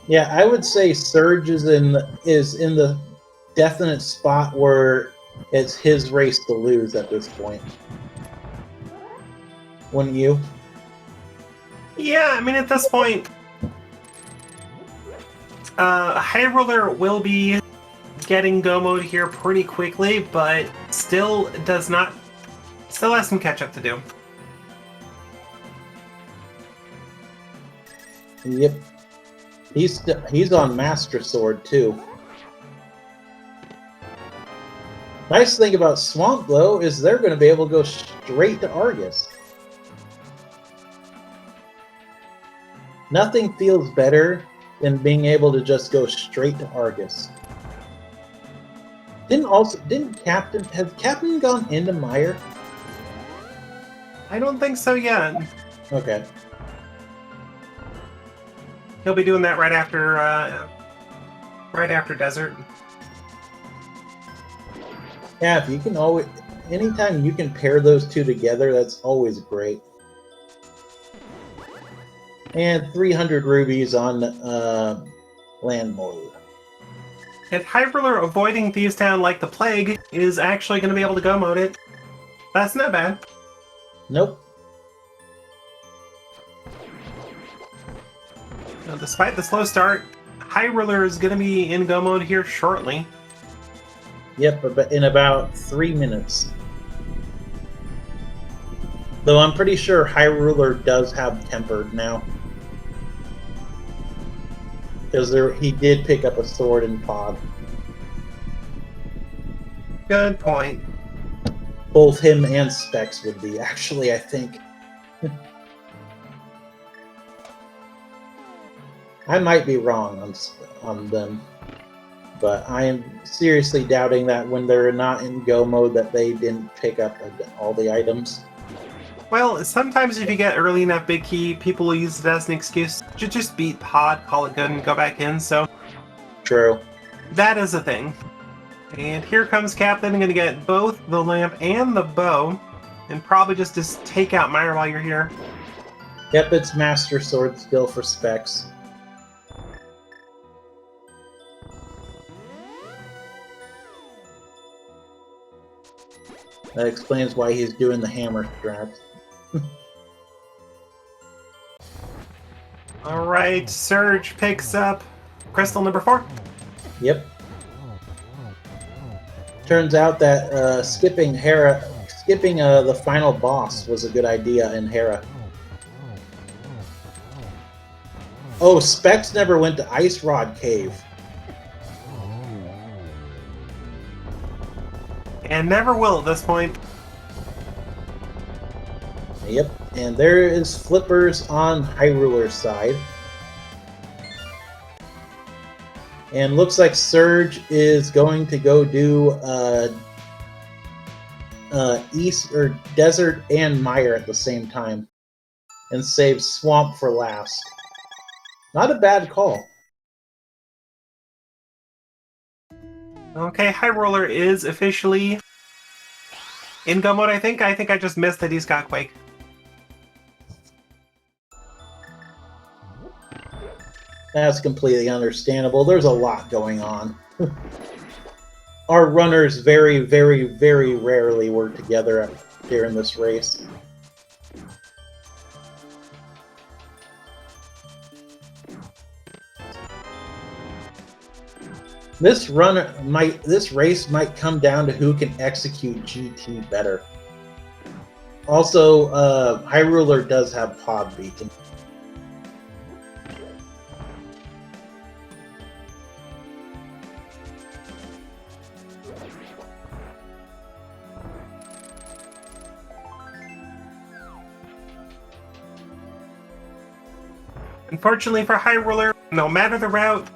Yeah, I would say Surge is in the definite spot where it's his race to lose at this point. Wouldn't you? Yeah, I mean, at this point, Hyruler will be getting Go mode here pretty quickly, but still has some catch up to do. Yep. He's on Master Sword too. Nice thing about Swamp Glow is they're going to be able to go straight to Argus. Nothing feels better than being able to just go straight to Argus. Has Captain gone into Mire? I don't think so yet. Okay. He'll be doing that right after Desert. Yeah, if you can anytime you can pair those two together, that's always great. And 300 rubies on land mode. If Hyruler avoiding Thieves Town like the plague is actually going to be able to Go mode it, that's not bad. Nope. Now, despite the slow start, Hyruler is going to be in Go mode here shortly. Yep, but in about 3 minutes. Though I'm pretty sure Hyruler does have Tempered now. Because he did pick up a sword in Pod. Good point. Both him and Specs would be, actually, I think. I might be wrong on them. But I am seriously doubting that when they're not in Go mode that they didn't pick up all the items. Well, sometimes if you get early enough big key, people will use it as an excuse to just beat Pod, call it good, and go back in, so... True. That is a thing. And here comes Captain, going to get both the lamp and the bow, and probably just take out Mire while you're here. Yep, it's Master Sword still for Specs. That explains why he's doing the hammer strats. Alright, Surge picks up crystal number 4. Yep. Turns out that skipping the final boss was a good idea in Hera. Oh, Specs never went to Ice Rod Cave. And never will at this point. Yep, and there is Flippers on Hyruler's side. And looks like Surge is going to go do East or Desert and Mire at the same time. And save Swamp for last. Not a bad call. Okay, Hyruler is officially in Go mode, I think. I think I just missed that he's got Quake. That's completely understandable. There's a lot going on. Our runners very, very, very rarely work together during this race. This race might come down to who can execute GT better. Also, Hyruler does have Pod Beacon. Unfortunately for Hyruler, no matter the route,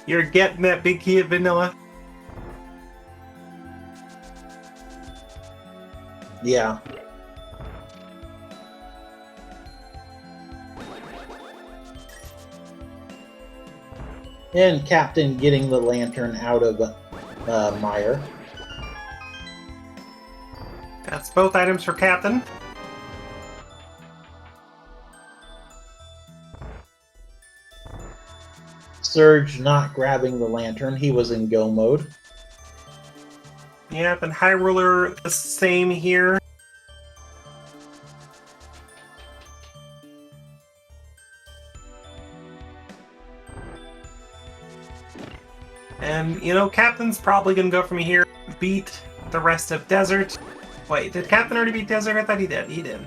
you're getting that big key at vanilla. Yeah. And Captain getting the lantern out of Meyer. That's both items for Captain. Surge not grabbing the lantern. He was in go mode. Yep, and Hyruler the same here. And, you know, Captain's probably going to go from here, beat the rest of Desert. Wait, did Captain already beat Desert? I thought he did. He did.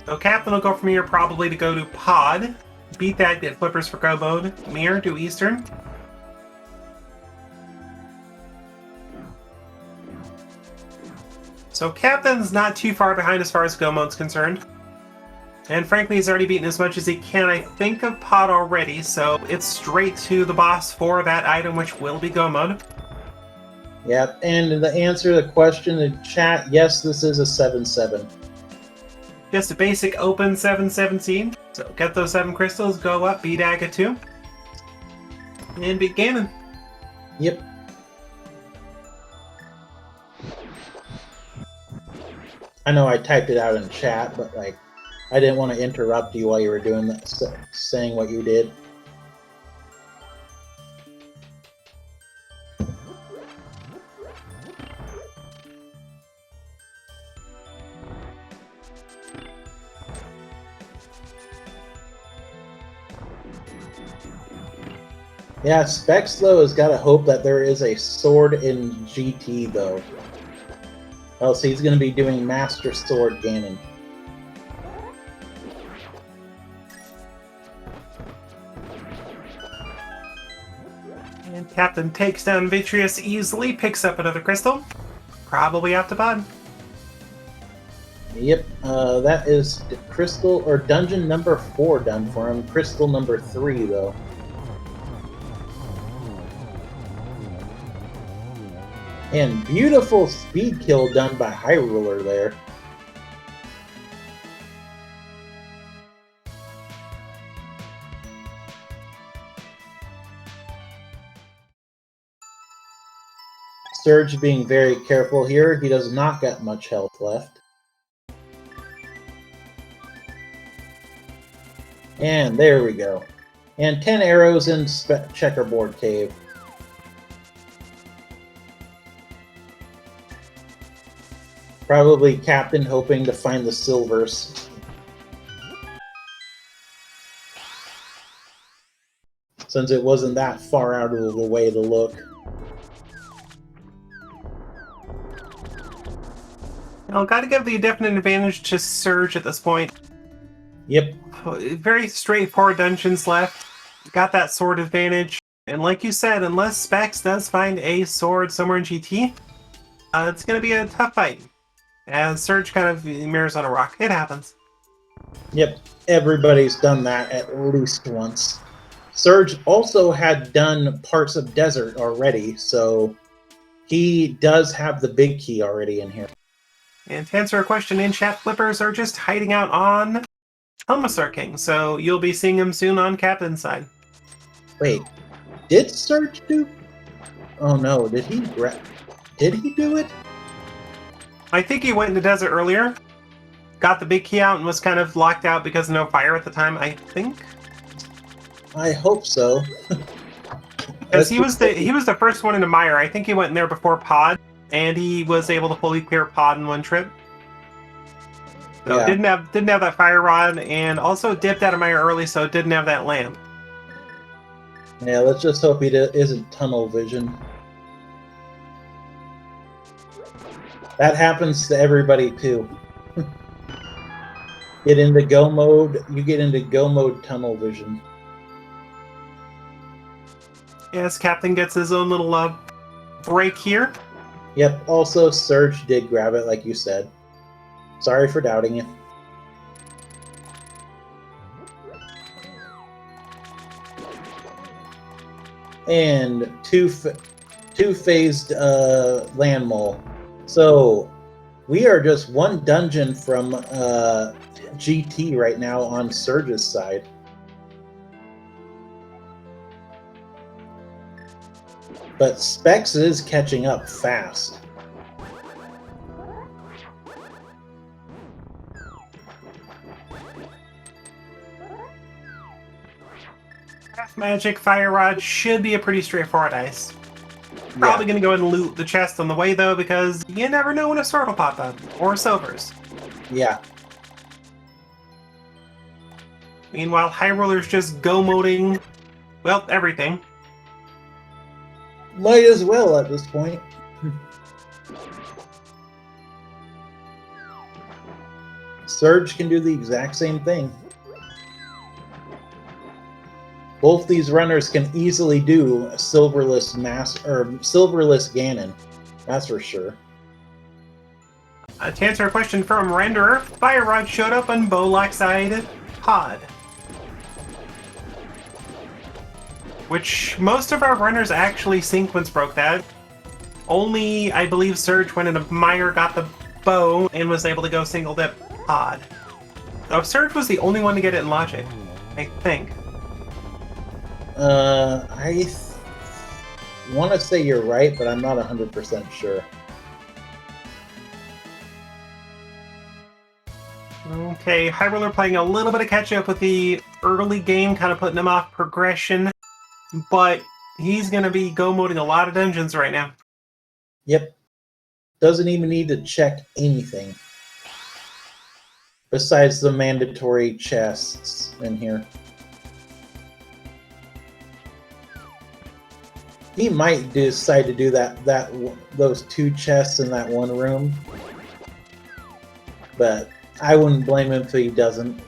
So Captain will go from here probably to go to Pod. Beat that, get Flippers for go mode. Mirror, do Eastern. So Captain's not too far behind as far as go mode's concerned. And frankly, he's already beaten as much as he can, I think, of Pod already, so it's straight to the boss for that item, which will be go mode. Yep, and the answer to the question in chat, yes, this is a 7-7. Just a basic open 7-17. So get those 7 crystals, go up, beat Aga 2. And beat Ganon. Yep. I know I typed it out in chat, but like, I didn't want to interrupt you while you were doing that, saying what you did. Yeah, Specs though has got to hope that there is a sword in GT though. Else he's going to be doing Master Sword Ganon. And Captain takes down Vitreous easily, picks up another crystal. Probably off to Pod. Yep, that is crystal or dungeon number 4 done for him. Crystal number 3 though. And beautiful speed kill done by Hyruler there. Surge being very careful here. He does not get much health left. And there we go. And 10 arrows in Checkerboard Cave. Probably Captain hoping to find the silvers. Since it wasn't that far out of the way to look. Well, gotta give the definite advantage to Surge at this point. Yep. Very straightforward dungeons left. Got that sword advantage. And like you said, unless Specs does find a sword somewhere in GT, it's gonna be a tough fight. As Surge kind of mirrors on a rock. It happens. Yep, everybody's done that at least once. Surge also had done parts of Desert already, so he does have the big key already in here. And to answer a question in chat, Flippers are just hiding out on Helmasar King, so you'll be seeing him soon on Captain's side. Wait, did Surge do? Oh no, did he do it? I think he went into Desert earlier, got the big key out, and was kind of locked out because of no fire at the time, I think. I hope so. Because he was the first one into Mire. I think he went in there before Pod, and he was able to fully clear Pod in one trip. So Yeah. didn't have that fire rod, and also dipped out of Mire early, so didn't have that lamp. Yeah, let's just hope he isn't tunnel vision. That happens to everybody too. Get into go mode, you get into go mode tunnel vision. Yes, Captain gets his own little break here. Yep, also Surge did grab it like you said. Sorry for doubting you. And two-phased land mole. So we are just one dungeon from GT right now on Surge's side. But Specs is catching up fast. Path Magic Fire Rod should be a pretty straightforward ice. Probably going to go ahead and loot the chest on the way, though, because you never know when a sword will pop up. Or silvers. Yeah. Meanwhile, Hyruler's just go-moding, well, everything. Might as well at this point. Surge can do the exact same thing. Both these runners can easily do a silverless silverless Ganon. That's for sure. To answer a question from Renderer, Fire Rod showed up on Bowlock side Pod. Which most of our runners actually sequence broke that. Only, I believe, Surge went in a mire, got the bow, and was able to go single dip Pod. So Surge was the only one to get it in Logic, I think. I want to say you're right, but I'm not 100% sure. Okay, Hyruler playing a little bit of catch-up with the early game, kind of putting him off progression. But he's going to be go-moding a lot of dungeons right now. Yep. Doesn't even need to check anything. Besides the mandatory chests in here. He might decide to do those two chests in that one room. But I wouldn't blame him if he doesn't.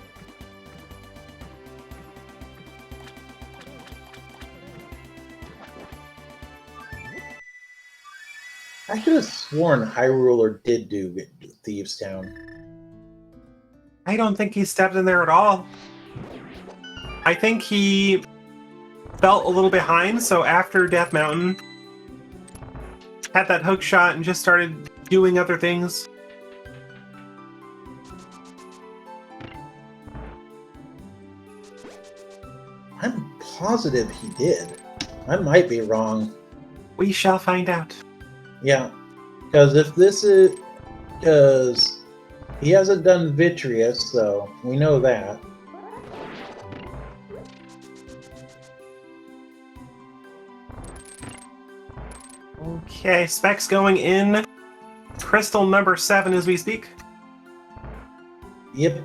I could have sworn Hyruler did do Thieves Town. I don't think he stepped in there at all. I think he felt a little behind, so after Death Mountain, had that hook shot and just started doing other things. I'm positive he did. I might be wrong. We shall find out. Yeah, because because he hasn't done Vitreous, so we know that. Okay, Specs going in. Crystal number 7 as we speak. Yep.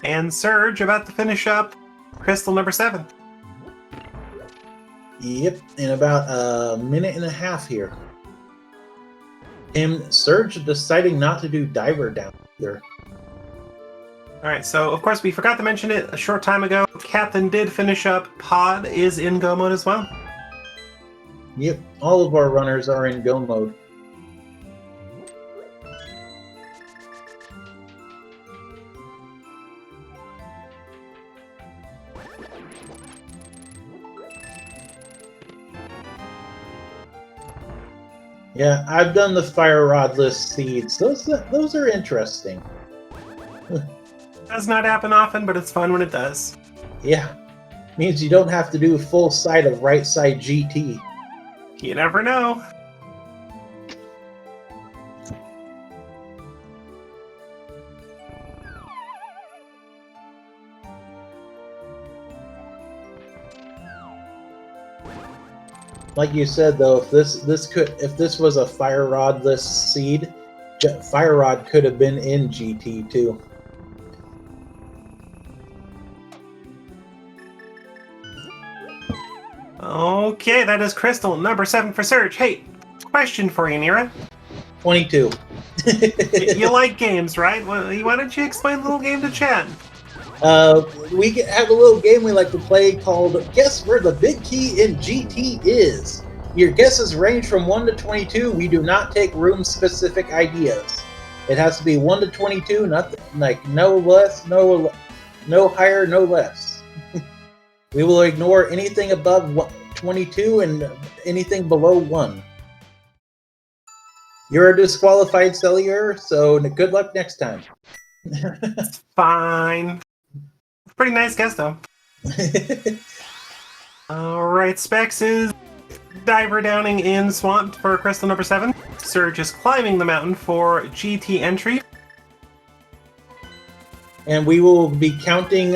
And Surge about to finish up Crystal number 7. Yep, in about a minute and a half here. Surge deciding not to do Diver down either. Alright, so of course we forgot to mention it a short time ago. Captain did finish up. Pod is in go mode as well. Yep, all of our runners are in go mode. Yeah, I've done the Fire Rodless Seeds. Those are interesting. Does not happen often, but it's fun when it does. Yeah. Means you don't have to do a full side of right side GT. You never know. Like you said, though, if this was a Fire Rodless seed, Fire Rod could have been in GT too. Okay, that is Crystal number 7 for Surge. Hey, question for you, Nira. 22. You like games, right? Well, why don't you explain the little game to chat? We have a little game we like to play called Guess Where the Big Key in GT Is. Your guesses range from 1 to 22. We do not take room-specific ideas. It has to be 1 to 22, nothing like no less, no higher, no less. We will ignore anything above 22 and anything below 1. You're a disqualified cellular, so good luck next time. Fine. Pretty nice guess, though. Alright, Specs is Diver Downing in Swamp for crystal number 7. Surge is climbing the mountain for GT entry. And we will be counting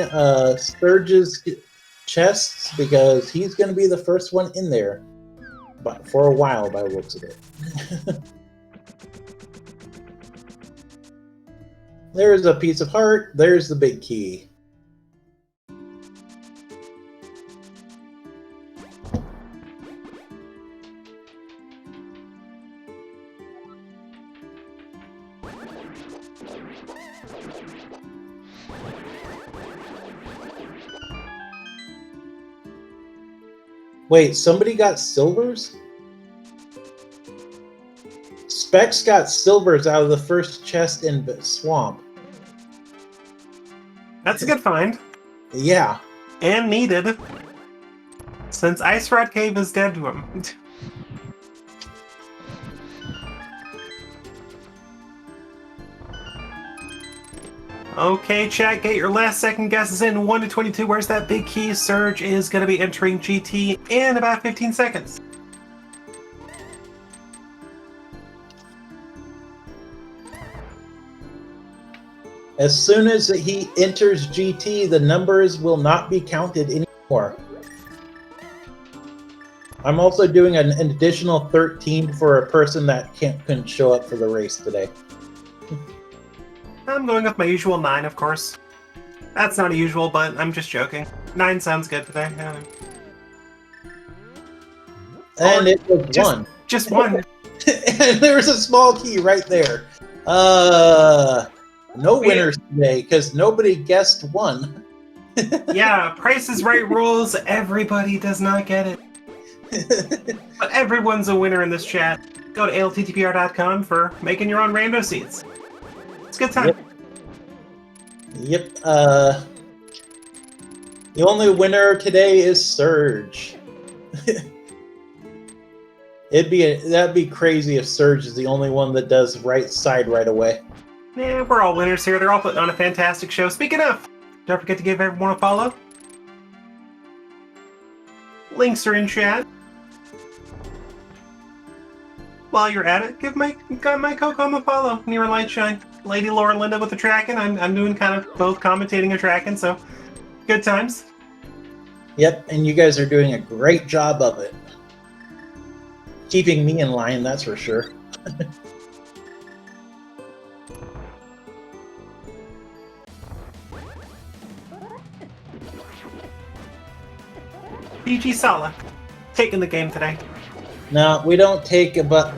Surge's chests because he's going to be the first one in there. But for a while, by the looks of it. There's a piece of heart. There's the big key. Wait, somebody got silvers? Specs got silvers out of the first chest in the swamp. That's a good find. Yeah. And needed. Since Ice Rod Cave is dead to him. Okay, chat, get your last second guesses in. 1 to 22. Where's that big key? Surge is going to be entering GT in about 15 seconds. As soon as he enters GT, the numbers will not be counted anymore. I'm also doing an additional 13 for a person that couldn't show up for the race today. I'm going with my usual 9, of course. That's not a usual, but I'm just joking. 9 sounds good today. Yeah. And it was 1. Just 1. And there was a small key right there. No winners today because nobody guessed 1. Yeah, Price is Right rules. Everybody does not get it. But everyone's a winner in this chat. Go to ALTTPR.com for making your own rando seeds. It's a good time. Yep. The only winner today is Surge. That'd be crazy if Surge is the only one that does right side right away. Yeah, we're all winners here. They're all putting on a fantastic show. Speaking of, don't forget to give everyone a follow. Links are in chat. While you're at it, give my Coco a follow near a light shine. Lady Laura Linda with the tracking. I'm doing kind of both commentating and tracking, so good times. Yep, and you guys are doing a great job of it. Keeping me in line, that's for sure. PG Sala, taking the game today. No, we don't take above.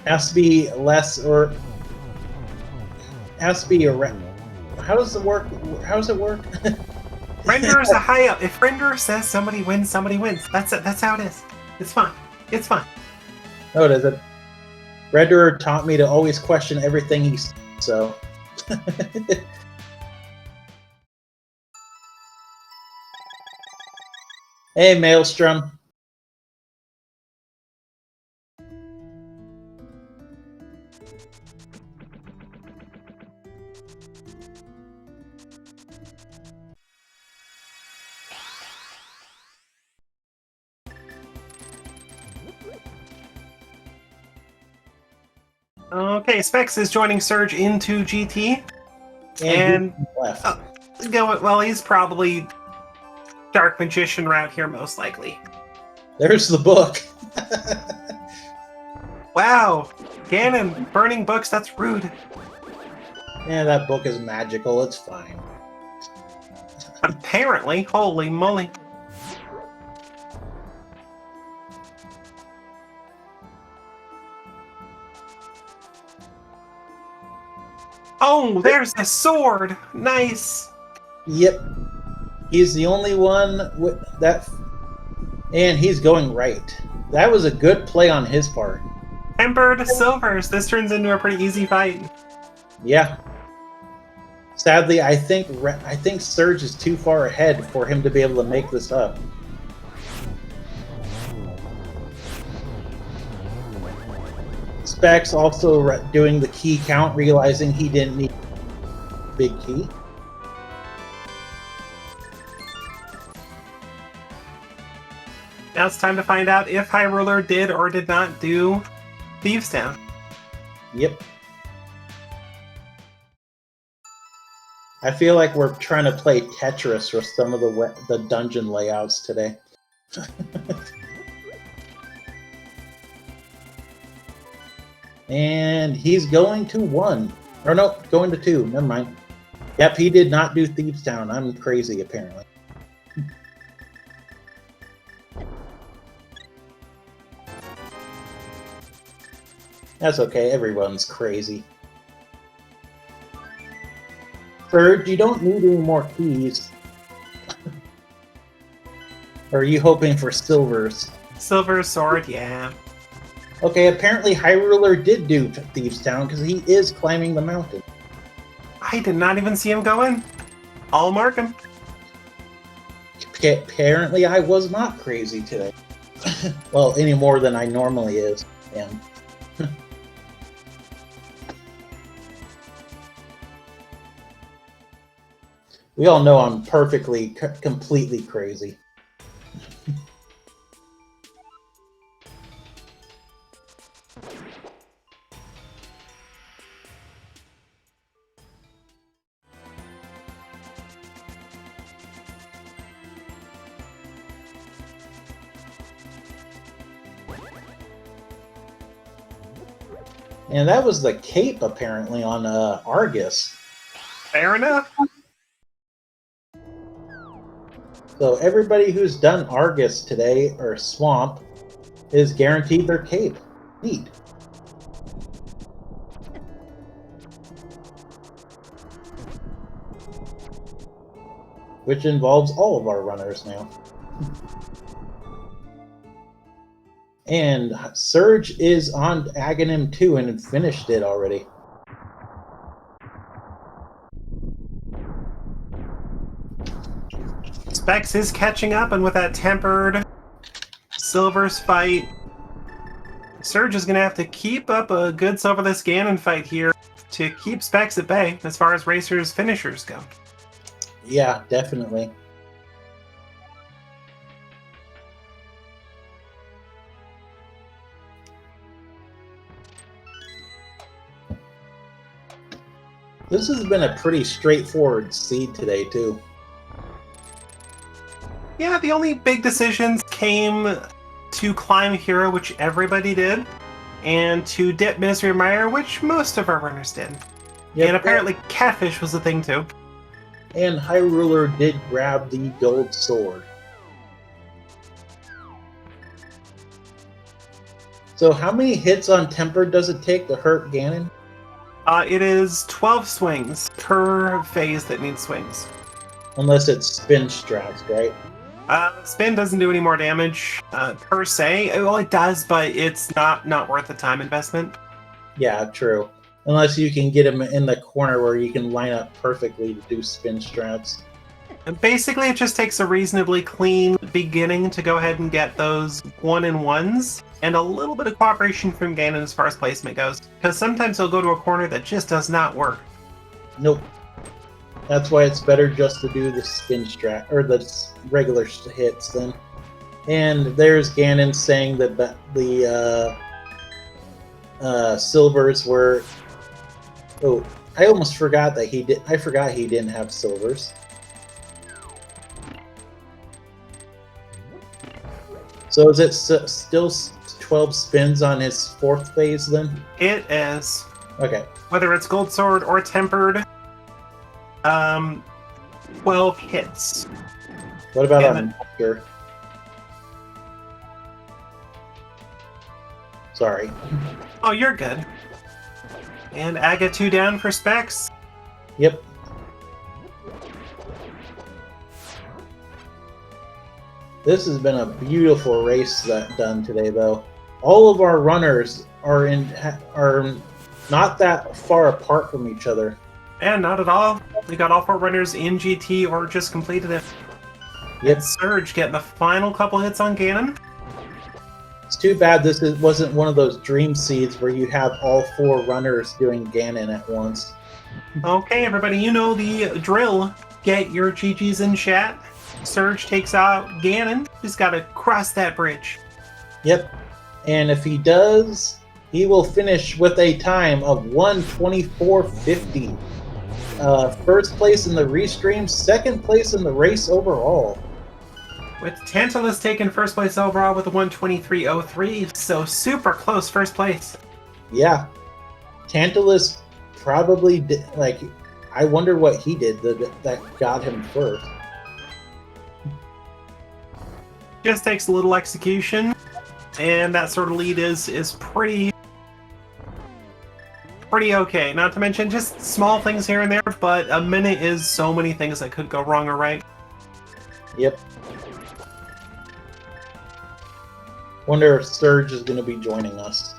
Has to be less or has to be around. How does it work? Render is a high up. If Render says somebody wins, somebody wins. That's it. That's how it is. It's fine. It's fine. Oh, does it? Renderer taught me to always question everything he said, so. Hey, Maelstrom. Okay, Specs is joining Surge into GT. And left. Well, he's probably Dark Magician route here, most likely. There's the book. Wow, Ganon, burning books, that's rude. Yeah, that book is magical, it's fine. Apparently, holy moly. Oh, there's a sword! Nice! Yep. He's the only one with that And he's going right. That was a good play on his part. Tempered silvers. This turns into a pretty easy fight. Yeah. Sadly, I think Surge is too far ahead for him to be able to make this up. Specs also doing the key count, realizing he didn't need a big key. Now it's time to find out if Hyruler did or did not do Thieves Town. Yep. I feel like we're trying to play Tetris with some of the dungeon layouts today. And he's going to 1. Or no, going to 2. Never mind. Yep, he did not do Thieves Town. I'm crazy, apparently. That's okay, everyone's crazy. Third, you don't need any more keys. Or are you hoping for silvers? Silver sword, yeah. Okay, apparently Hyruler did do Thieves Town because he is climbing the mountain. I did not even see him go in. I'll mark him. Apparently I was not crazy today. Well, any more than I normally am. We all know I'm completely crazy. And that was the cape, apparently, on Argus. Fair enough. So everybody who's done Argus today, or Swamp, is guaranteed their cape. Neat. Which involves all of our runners now. And Surge is on Aghanim 2 and finished it already. Specs is catching up, and with that tempered silvers fight, Surge is going to have to keep up a good silverless Ganon fight here to keep Specs at bay as far as Racer's finishers go. Yeah, definitely. This has been a pretty straightforward seed today, too. Yeah, the only big decisions came to climb Hero, which everybody did, and to dip Ministry of Mire, which most of our runners did. Yep, and apparently Catfish was the thing, too. And Hyruler did grab the gold sword. So how many hits on Temper does it take to hurt Ganon? It is 12 swings per phase that needs swings. Unless it's spin strats, right? Spin doesn't do any more damage, per se. Well, it does, but it's not worth the time investment. Yeah, true. Unless you can get him in the corner where you can line up perfectly to do spin strats. And basically, it just takes a reasonably clean beginning to go ahead and get those 1-in-1s, and a little bit of cooperation from Ganon as far as placement goes. Because sometimes he'll go to a corner that just does not work. Nope. That's why it's better just to do the spin strat, or the regular hits then. And there's Ganon saying that the silvers were... Oh, I almost forgot that he did. I forgot he didn't have silvers. So is it still 12 spins on his fourth phase then? It is. Okay. Whether it's Gold Sword or Tempered, 12 hits. What about on Master? Sorry. Oh, you're good. And Aga 2 down for Specs. Yep. This has been a beautiful race done today, though. All of our runners are not that far apart from each other. And not at all. We got all 4 runners in GT or just completed it. Yep. Surge getting the final couple hits on Ganon. It's too bad this wasn't one of those dream seeds where you have all 4 runners doing Ganon at once. Okay, everybody, you know the drill. Get your GGs in chat. Surge takes out Ganon. Just gotta cross that bridge. Yep. And if he does, he will finish with a time of 1:24.50. First place in the restream, second place in the race overall. With Tantalus taking first place overall with a 1:23.03, so super close first place. Yeah. Tantalus probably did, like, I wonder what he did that got him first. Just takes a little execution, and that sort of lead is pretty okay. Not to mention just small things here and there, but a minute is so many things that could go wrong or right. Yep. Wonder if Surge is going to be joining us.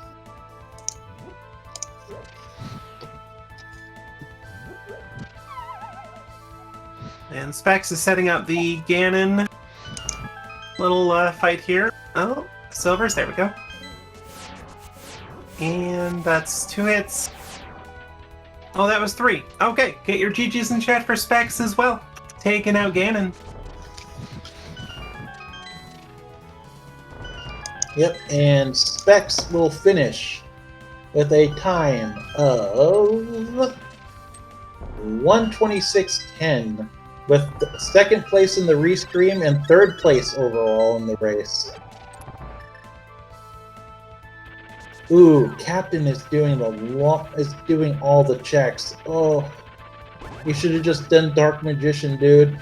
And Specs is setting up the Ganon little fight here. Oh, Silvers, there we go. And that's 2 hits. Oh, that was 3. Okay, get your GGs in chat for Specs as well. Taking out Ganon. Yep, and Specs will finish with a time of 1:26.10, with second place in the restream and third place overall in the race. Ooh, Captain is doing all the checks. Oh, you should have just done Dark Magician, dude.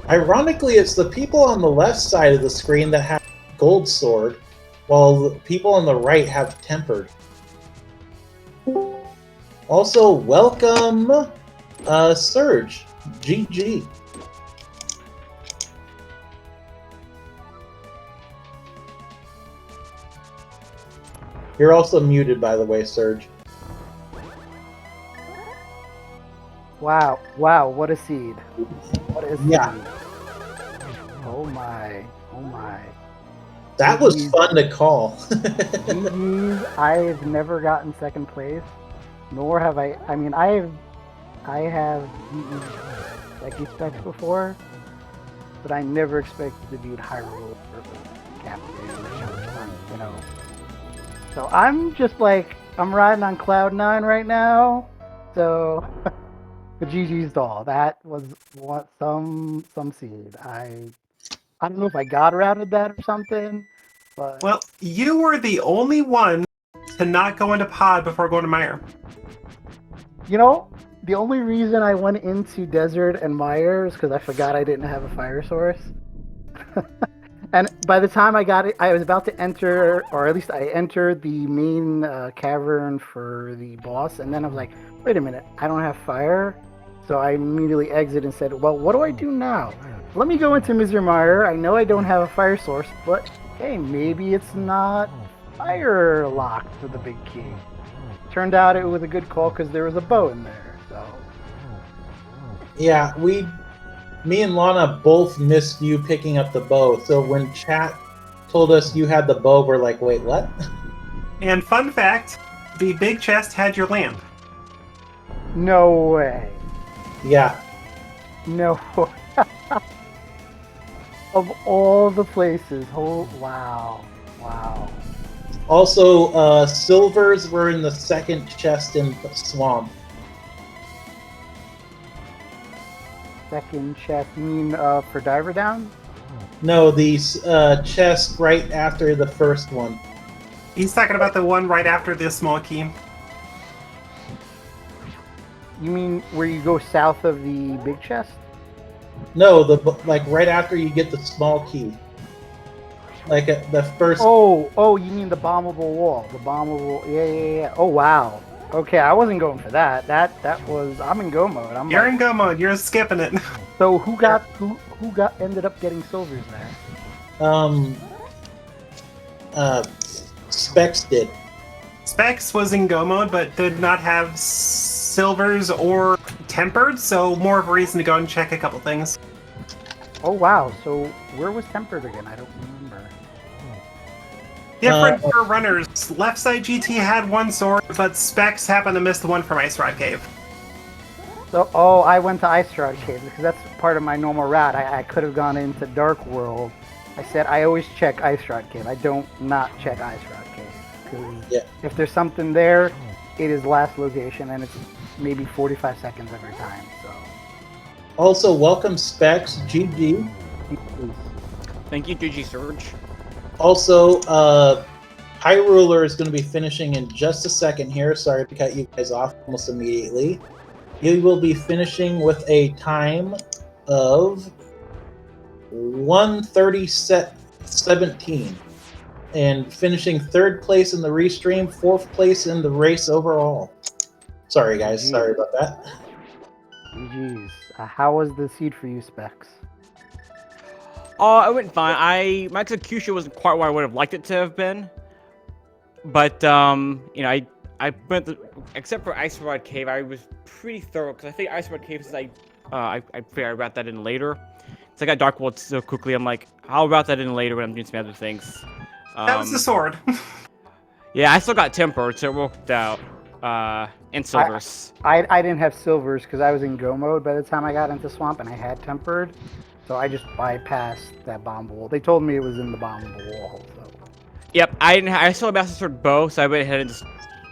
Ironically, it's the people on the left side of the screen that have Gold Sword, while the people on the right have Tempered. Also, welcome, Surge. GG. You're also muted, by the way, Surge. Wow, wow, what a seed. What a seed. Yeah. Oh my, oh my. That was fun to call. GG's, I've never gotten second place, nor have I mean, I have beaten Becky Specs before, but I never expected to beat Hyruler or Captain or something, you know. So I'm just like, I'm riding on cloud 9 right now, so... The GG's doll. That was what some seed. I don't know if I God routed that or something, but Well, you were the only one to not go into pod before going to Mire. you know, the only reason I went into Desert and Mire is because I forgot I didn't have a fire source. And by the time I got it, I was about to enter, or at least I entered the main cavern for the boss, and then I was like, wait a minute, I don't have fire. So I immediately exited and said, well, what do I do now? Let me go into Mire. I know I don't have a fire source, but hey, maybe it's not fire locked for the big key. Turned out it was a good call because there was a bow in there. So Yeah, me and Lana both missed you picking up the bow. So when chat told us you had the bow, we're like, wait, what? And fun fact, the big chest had your lamp. no way. Yeah. No. Of all the places. Oh, wow. Wow. Also, silvers were in the second chest in the swamp. Second chest, you mean for Diver Down? No, the chest right after the first one. He's talking about the one right after the small key. You mean where you go south of the big chest? No, like right after you get the small key. Like the first. Oh, you mean the bombable wall? The bombable, yeah. Oh, wow. Okay, I wasn't going for that. That was I'm in go mode. You're in go mode. You're skipping it. So who ended up getting silvers there? Specs did. Specs was in go mode, but did not have silvers or tempered, so more of a reason to go and check a couple things. Oh wow! So where was tempered again? I don't remember. Different for runners. Left side GT had one sword, but Specs happened to miss the one from Ice Rod Cave. So I went to Ice Rod Cave because that's part of my normal route. I could have gone into Dark World. I said I always check Ice Rod Cave. I don't not check Ice Rod Cave because if there's something there, it is last location and it's maybe 45 seconds every time. So. Also, welcome Specs, GG. Thank you, GG Surge. Also, Hyruler is going to be finishing in just a second here. Sorry to cut you guys off almost immediately. He will be finishing with a time of 1:30.17 and finishing 3rd place in the restream, 4th place in the race overall. Sorry, guys. Sorry about that. GG's. How was the seed for you, Specs? It went fine. My execution wasn't quite what I would have liked it to have been, but you know, I went except for Ice Rod Cave, I was pretty thorough because I think Ice Rod Cave, since I figured I'd route that in later. So I got Dark World so quickly. I'm like, I'll route that in later when I'm doing some other things. That was the sword. Yeah, I still got tempered, so it worked out. And silvers. I didn't have silvers because I was in go mode by the time I got into swamp and I had tempered. So I just bypassed that bomb wall. They told me it was in the bomb wall. So. Yep, I still have Master Sword bow, so I went ahead and just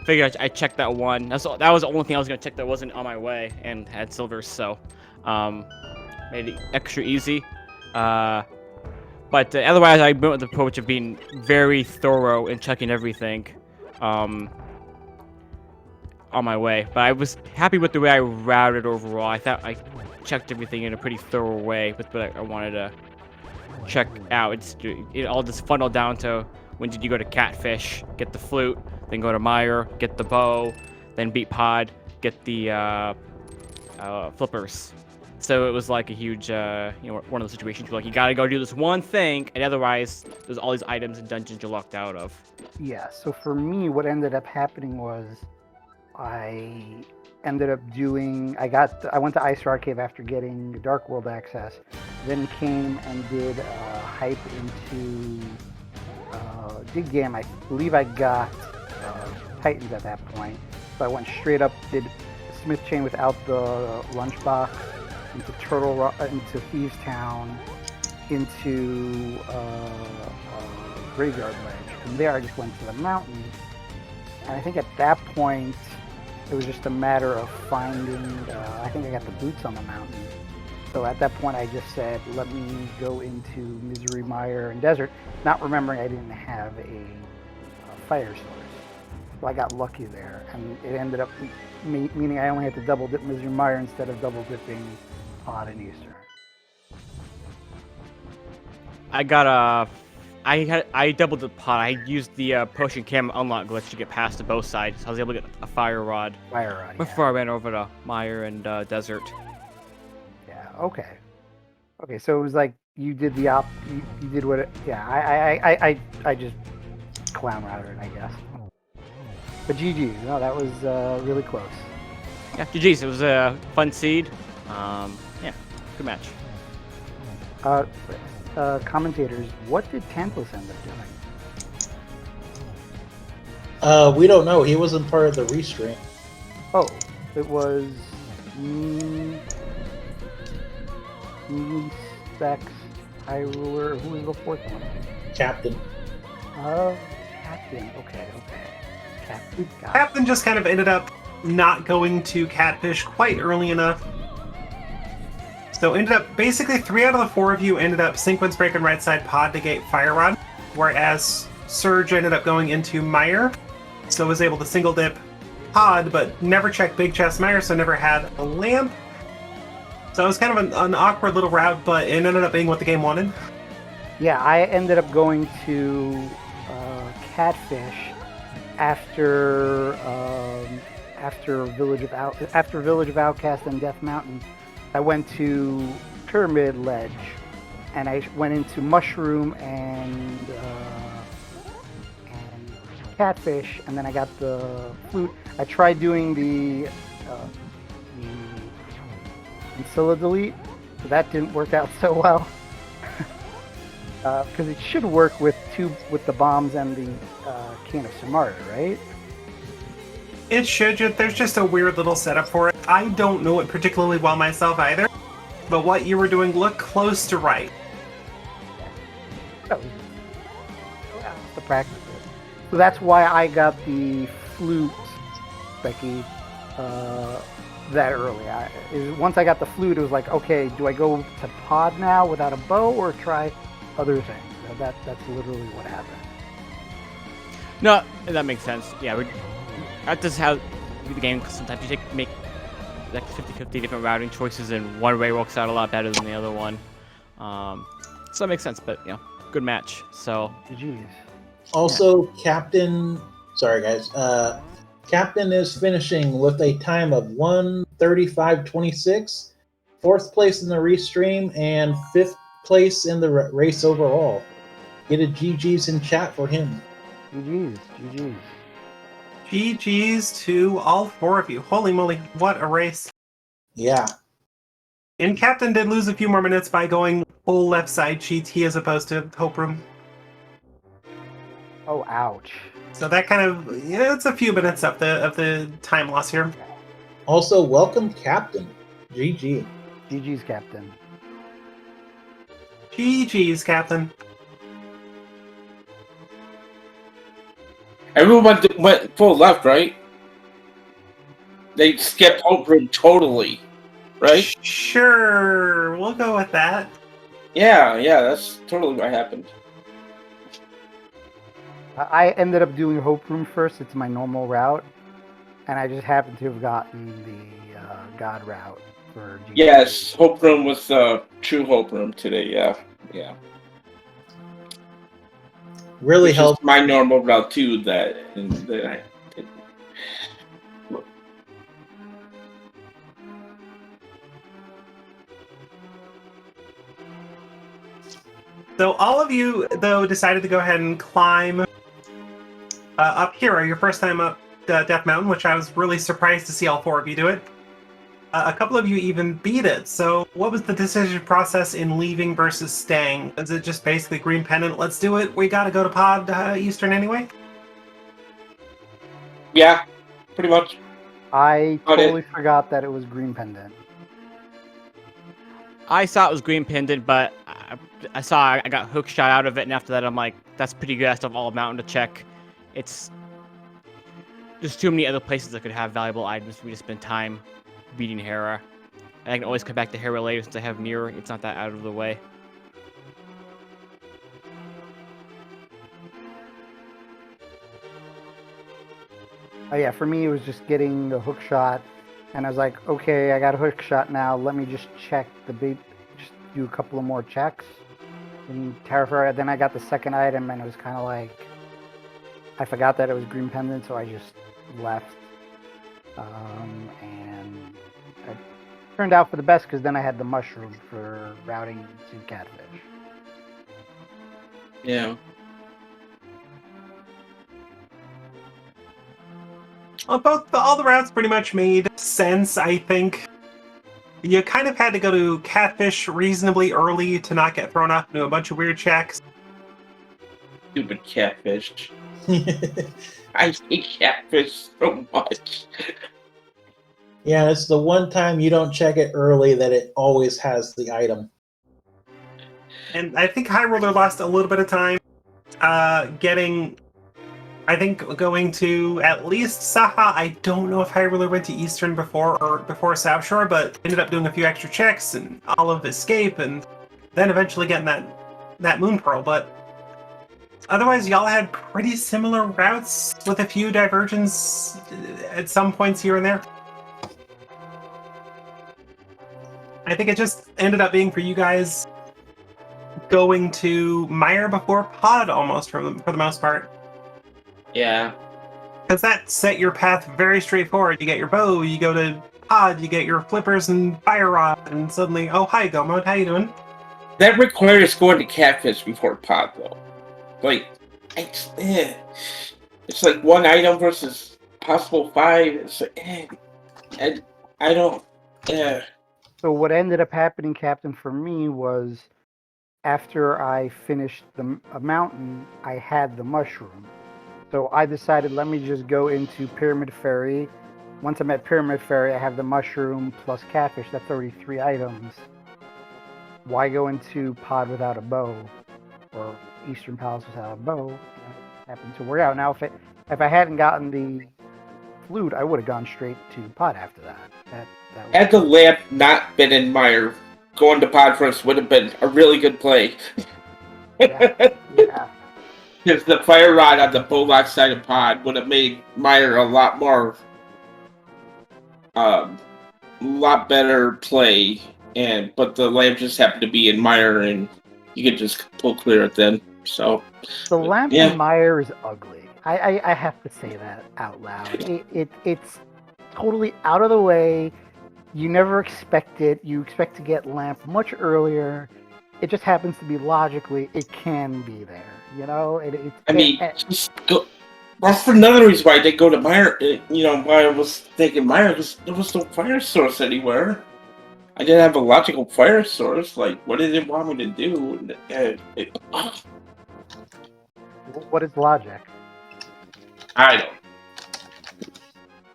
figured I checked that one. That was the only thing I was gonna check that wasn't on my way and had silvers, so made it extra easy. But otherwise, I went with the approach of being very thorough in checking everything on my way. But I was happy with the way I routed overall. I thought I checked everything in a pretty thorough way with what I wanted to check out. It all just funneled down to when did you go to Catfish, get the flute, then go to Mire, get the bow, then beat Pod, get the flippers. So it was like a huge, one of those situations where like you gotta go do this one thing, and otherwise there's all these items and dungeons you're locked out of. Yeah. So for me, what ended up happening was I ended up doing. I went to Ice Rod Cave after getting Dark World access, then came and did hype into Dig Game. I believe I got Titans at that point, so I went straight up, did Smith Chain without the lunchbox, into into Thieves Town, into Graveyard Ledge. From there, I just went to the mountain, and I think at that point it was just a matter of finding. I think I got the boots on the mountain. So at that point, I just said, let me go into Misery Mire and Desert, not remembering I didn't have a fire source. So I got lucky there, and it ended up meaning I only had to double dip Misery Mire instead of double dipping Pod and Easter. I doubled the Pod. I used the potion cam unlock glitch to get past to both sides. So I was able to get a fire rod. Before I ran over to Mire and Desert. Yeah. Okay. Okay. So it was like you did the you did what? I just clown routed, I guess. But GG. No, that was really close. Yeah, GG's. It was a fun seed. Yeah, good match. Commentators, what did Tantalus end up doing? We don't know. He wasn't part of the restream. Oh, it was me, Specs, Hyruler. Who was the fourth one? Captain. Captain. Okay. Captain. Captain just kind of ended up not going to Catfish quite early enough. So ended up, basically 3 out of the 4 of you ended up Sequence Break and right side Pod to gate Fire Rod, whereas Surge ended up going into Mire, so was able to single dip Pod, but never checked Big Chest Mire, so never had a lamp. So it was kind of an awkward little route, but it ended up being what the game wanted. Yeah, I ended up going to Catfish after after Village of Outcast and Death Mountain, I went to Pyramid Ledge, and I went into Mushroom and Catfish, and then I got the flute. I tried doing the Ancilla Delete, but that didn't work out so well. Because it should work with the bombs and the Can of Samarta, right? It should. There's just a weird little setup for it. I don't know it particularly well myself either, but what you were doing looked close to right. Oh, yeah, to practice it. So that's why I got the flute, Becky, that early. Once I got the flute, it was like, okay, do I go to pod now without a bow or try other things? That's literally what happened. No, that makes sense. Yeah, that's just how the game. Sometimes you make like 50-50 different routing choices, and one way works out a lot better than the other one. So that makes sense. But good match. So. Jeez. Also, Captain. Sorry, guys. Captain is finishing with a time of 1:35.26, 4th place in the restream, and 5th place in the race overall. Get a GG's in chat for him. GG's. GG's to all 4 of you. Holy moly, what a race. Yeah. And Captain did lose a few more minutes by going full left side GT as opposed to Hope Room. Oh, ouch. So that kind of, it's a few minutes of the time loss here. Also, welcome Captain. GG. GG's, Captain. GG's, Captain. Everyone went full left, right? They skipped Hope Room totally, right? Sure, we'll go with that. Yeah, that's totally what happened. I ended up doing Hope Room first. It's my normal route, and I just happened to have gotten the God route for GT. Yes, Hope Room was true Hope Room today. Yeah. Really Which helped. is my normal route too. That I did. So all of you, though, decided to go ahead and climb up here. Your first time up Death Mountain, which I was really surprised to see all 4 of you do it. A couple of you even beat it. So what was the decision process in leaving versus staying? Is it just basically green pendant? Let's do it. We got to go to Pod Eastern anyway? Yeah, pretty much. I totally forgot that it was Green Pendant. I saw it was green pendant, but I saw I got hook shot out of it, and after that I'm like, that's pretty good. I still have all mountain to check. It's just too many other places that could have valuable items for me to spend time beating Hera. And I can always come back to Hera later since I have Mirror. It's not that out of the way. Oh yeah, for me it was just getting the hook shot, and I was like, okay, I got a hook shot now. Let me just check the bait, just do a couple of more checks in Terra. Then I got the second item, and it was kind of like I forgot that it was green pendant, so I just left. And it turned out for the best because then I had the mushroom for routing to Catfish. Yeah. Well, all the routes pretty much made sense, I think. You kind of had to go to Catfish reasonably early to not get thrown off into a bunch of weird checks. Stupid Catfish. I hate Catfish so much. Yeah, it's the one time you don't check it early that it always has the item. And I think Hyruler lost a little bit of time going to at least Saha. I don't know if Hyruler went to Eastern before South Shore, but ended up doing a few extra checks and Olive Escape, and then eventually getting that Moon Pearl. But otherwise, y'all had pretty similar routes with a few divergence at some points here and there. I think it just ended up being for you guys going to Meyer before Pod almost for the most part. Yeah. Because that set your path very straightforward. You get your bow, you go to pod, you get your flippers and fire rod, and suddenly, oh hi Gomod, how you doing? That requires going to catfish before pod, though. Like, it's like one item versus possible 5. It's like, and I don't, So what ended up happening, Captain, for me was after I finished a mountain, I had the mushroom. So I decided, let me just go into Pyramid Ferry. Once I'm at Pyramid Ferry, I have the mushroom plus catfish. That's already 3 items. Why go into pod without a bow, or Eastern Palace without a bow? And it happened to work out. Now, if I hadn't gotten the flute, I would have gone straight to pod after that. Had the lamp not been in Mire, going to pod first would have been a really good play. Yeah. Because the fire rod on the bowlock side of pod would have made Mire a lot more, lot better play. But the lamp just happened to be in Mire, and you could just pull clear it then. So the lamp in Mire is ugly. I have to say that out loud. It's totally out of the way. You never expect it. You expect to get lamp much earlier. It just happens to be logically, it can be there. You know, just go. That's another reason why I didn't go to Mire. Why I was thinking Mire, because there was no fire source anywhere. I didn't have a logical fire source. Like, what did it want me to do? What is logic? I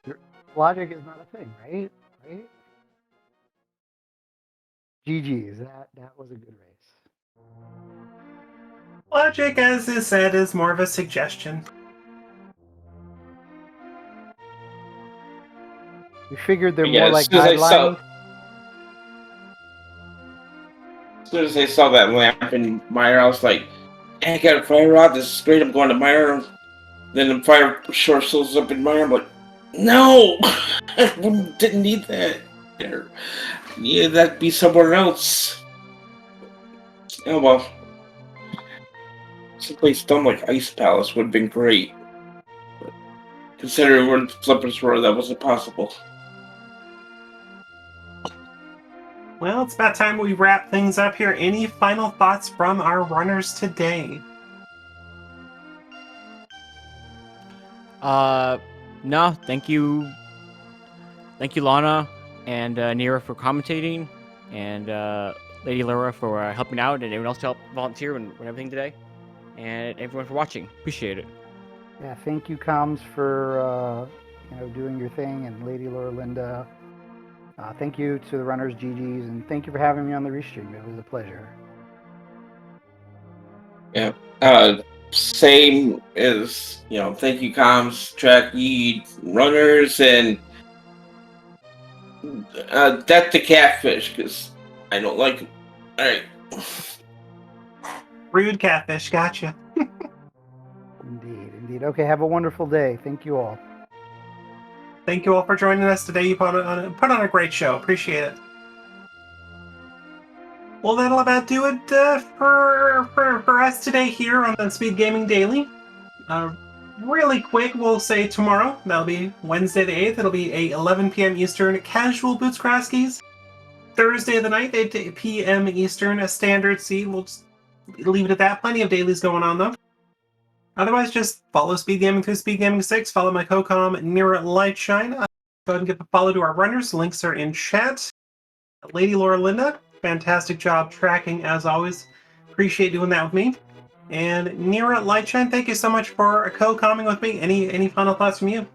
don't. Logic is not a thing, right? Right? GG's. That was a good race. Logic, as is said, is more of a suggestion. We figured they're more like guidelines. As soon as I saw that lamp in Mire, I was like, hey, I got a fire rod, this is great, I'm going to Mire. Then the fire source shows up in Mire, I'm like, no! I didn't need that there. Yeah, that'd be somewhere else. Oh well. Someplace dumb like Ice Palace would have been great. But considering where the flippers were, that wasn't possible. Well, it's about time we wrap things up here. Any final thoughts from our runners today? No, thank you. Thank you, Lana and Nira for commentating, and Lady Laura for helping out, and everyone else to help volunteer and everything today, and everyone for watching. Appreciate it. Yeah, thank you, Coms, for doing your thing, and Lady Laura Linda. Thank you to the runners, GG's, and thank you for having me on the restream. It was a pleasure. Yeah. Same as, thank you, Coms, Track Lead, runners, and Death to Catfish, because I don't like them. Alright. Rude Catfish, gotcha. Indeed. Okay, have a wonderful day. Thank you all. Thank you all for joining us today. You put on a great show. Appreciate it. Well, that'll about do it for us today here on the Speed Gaming Daily. Really quick, we'll say tomorrow. That'll be Wednesday the 8th. It'll be a 11 p.m. Eastern casual Boots Kraskis. Thursday the 9th, 8 p.m. Eastern, a standard seed. We'll just leave it at that. Plenty of dailies going on, though. Otherwise, just follow Speed Gaming through Speed Gaming 6. Follow my co-com, Nira Lightshine. Go ahead and give a follow to our runners. Links are in chat. Lady Laura Linda, fantastic job tracking, as always. Appreciate doing that with me. And Nira Lightshine, thank you so much for co-comming with me. Any final thoughts from you?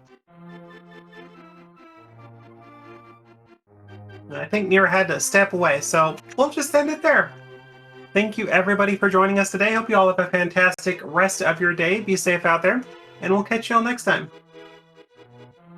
I think Nira had to step away, so we'll just end it there. Thank you, everybody, for joining us today. Hope you all have a fantastic rest of your day. Be safe out there, and we'll catch you all next time.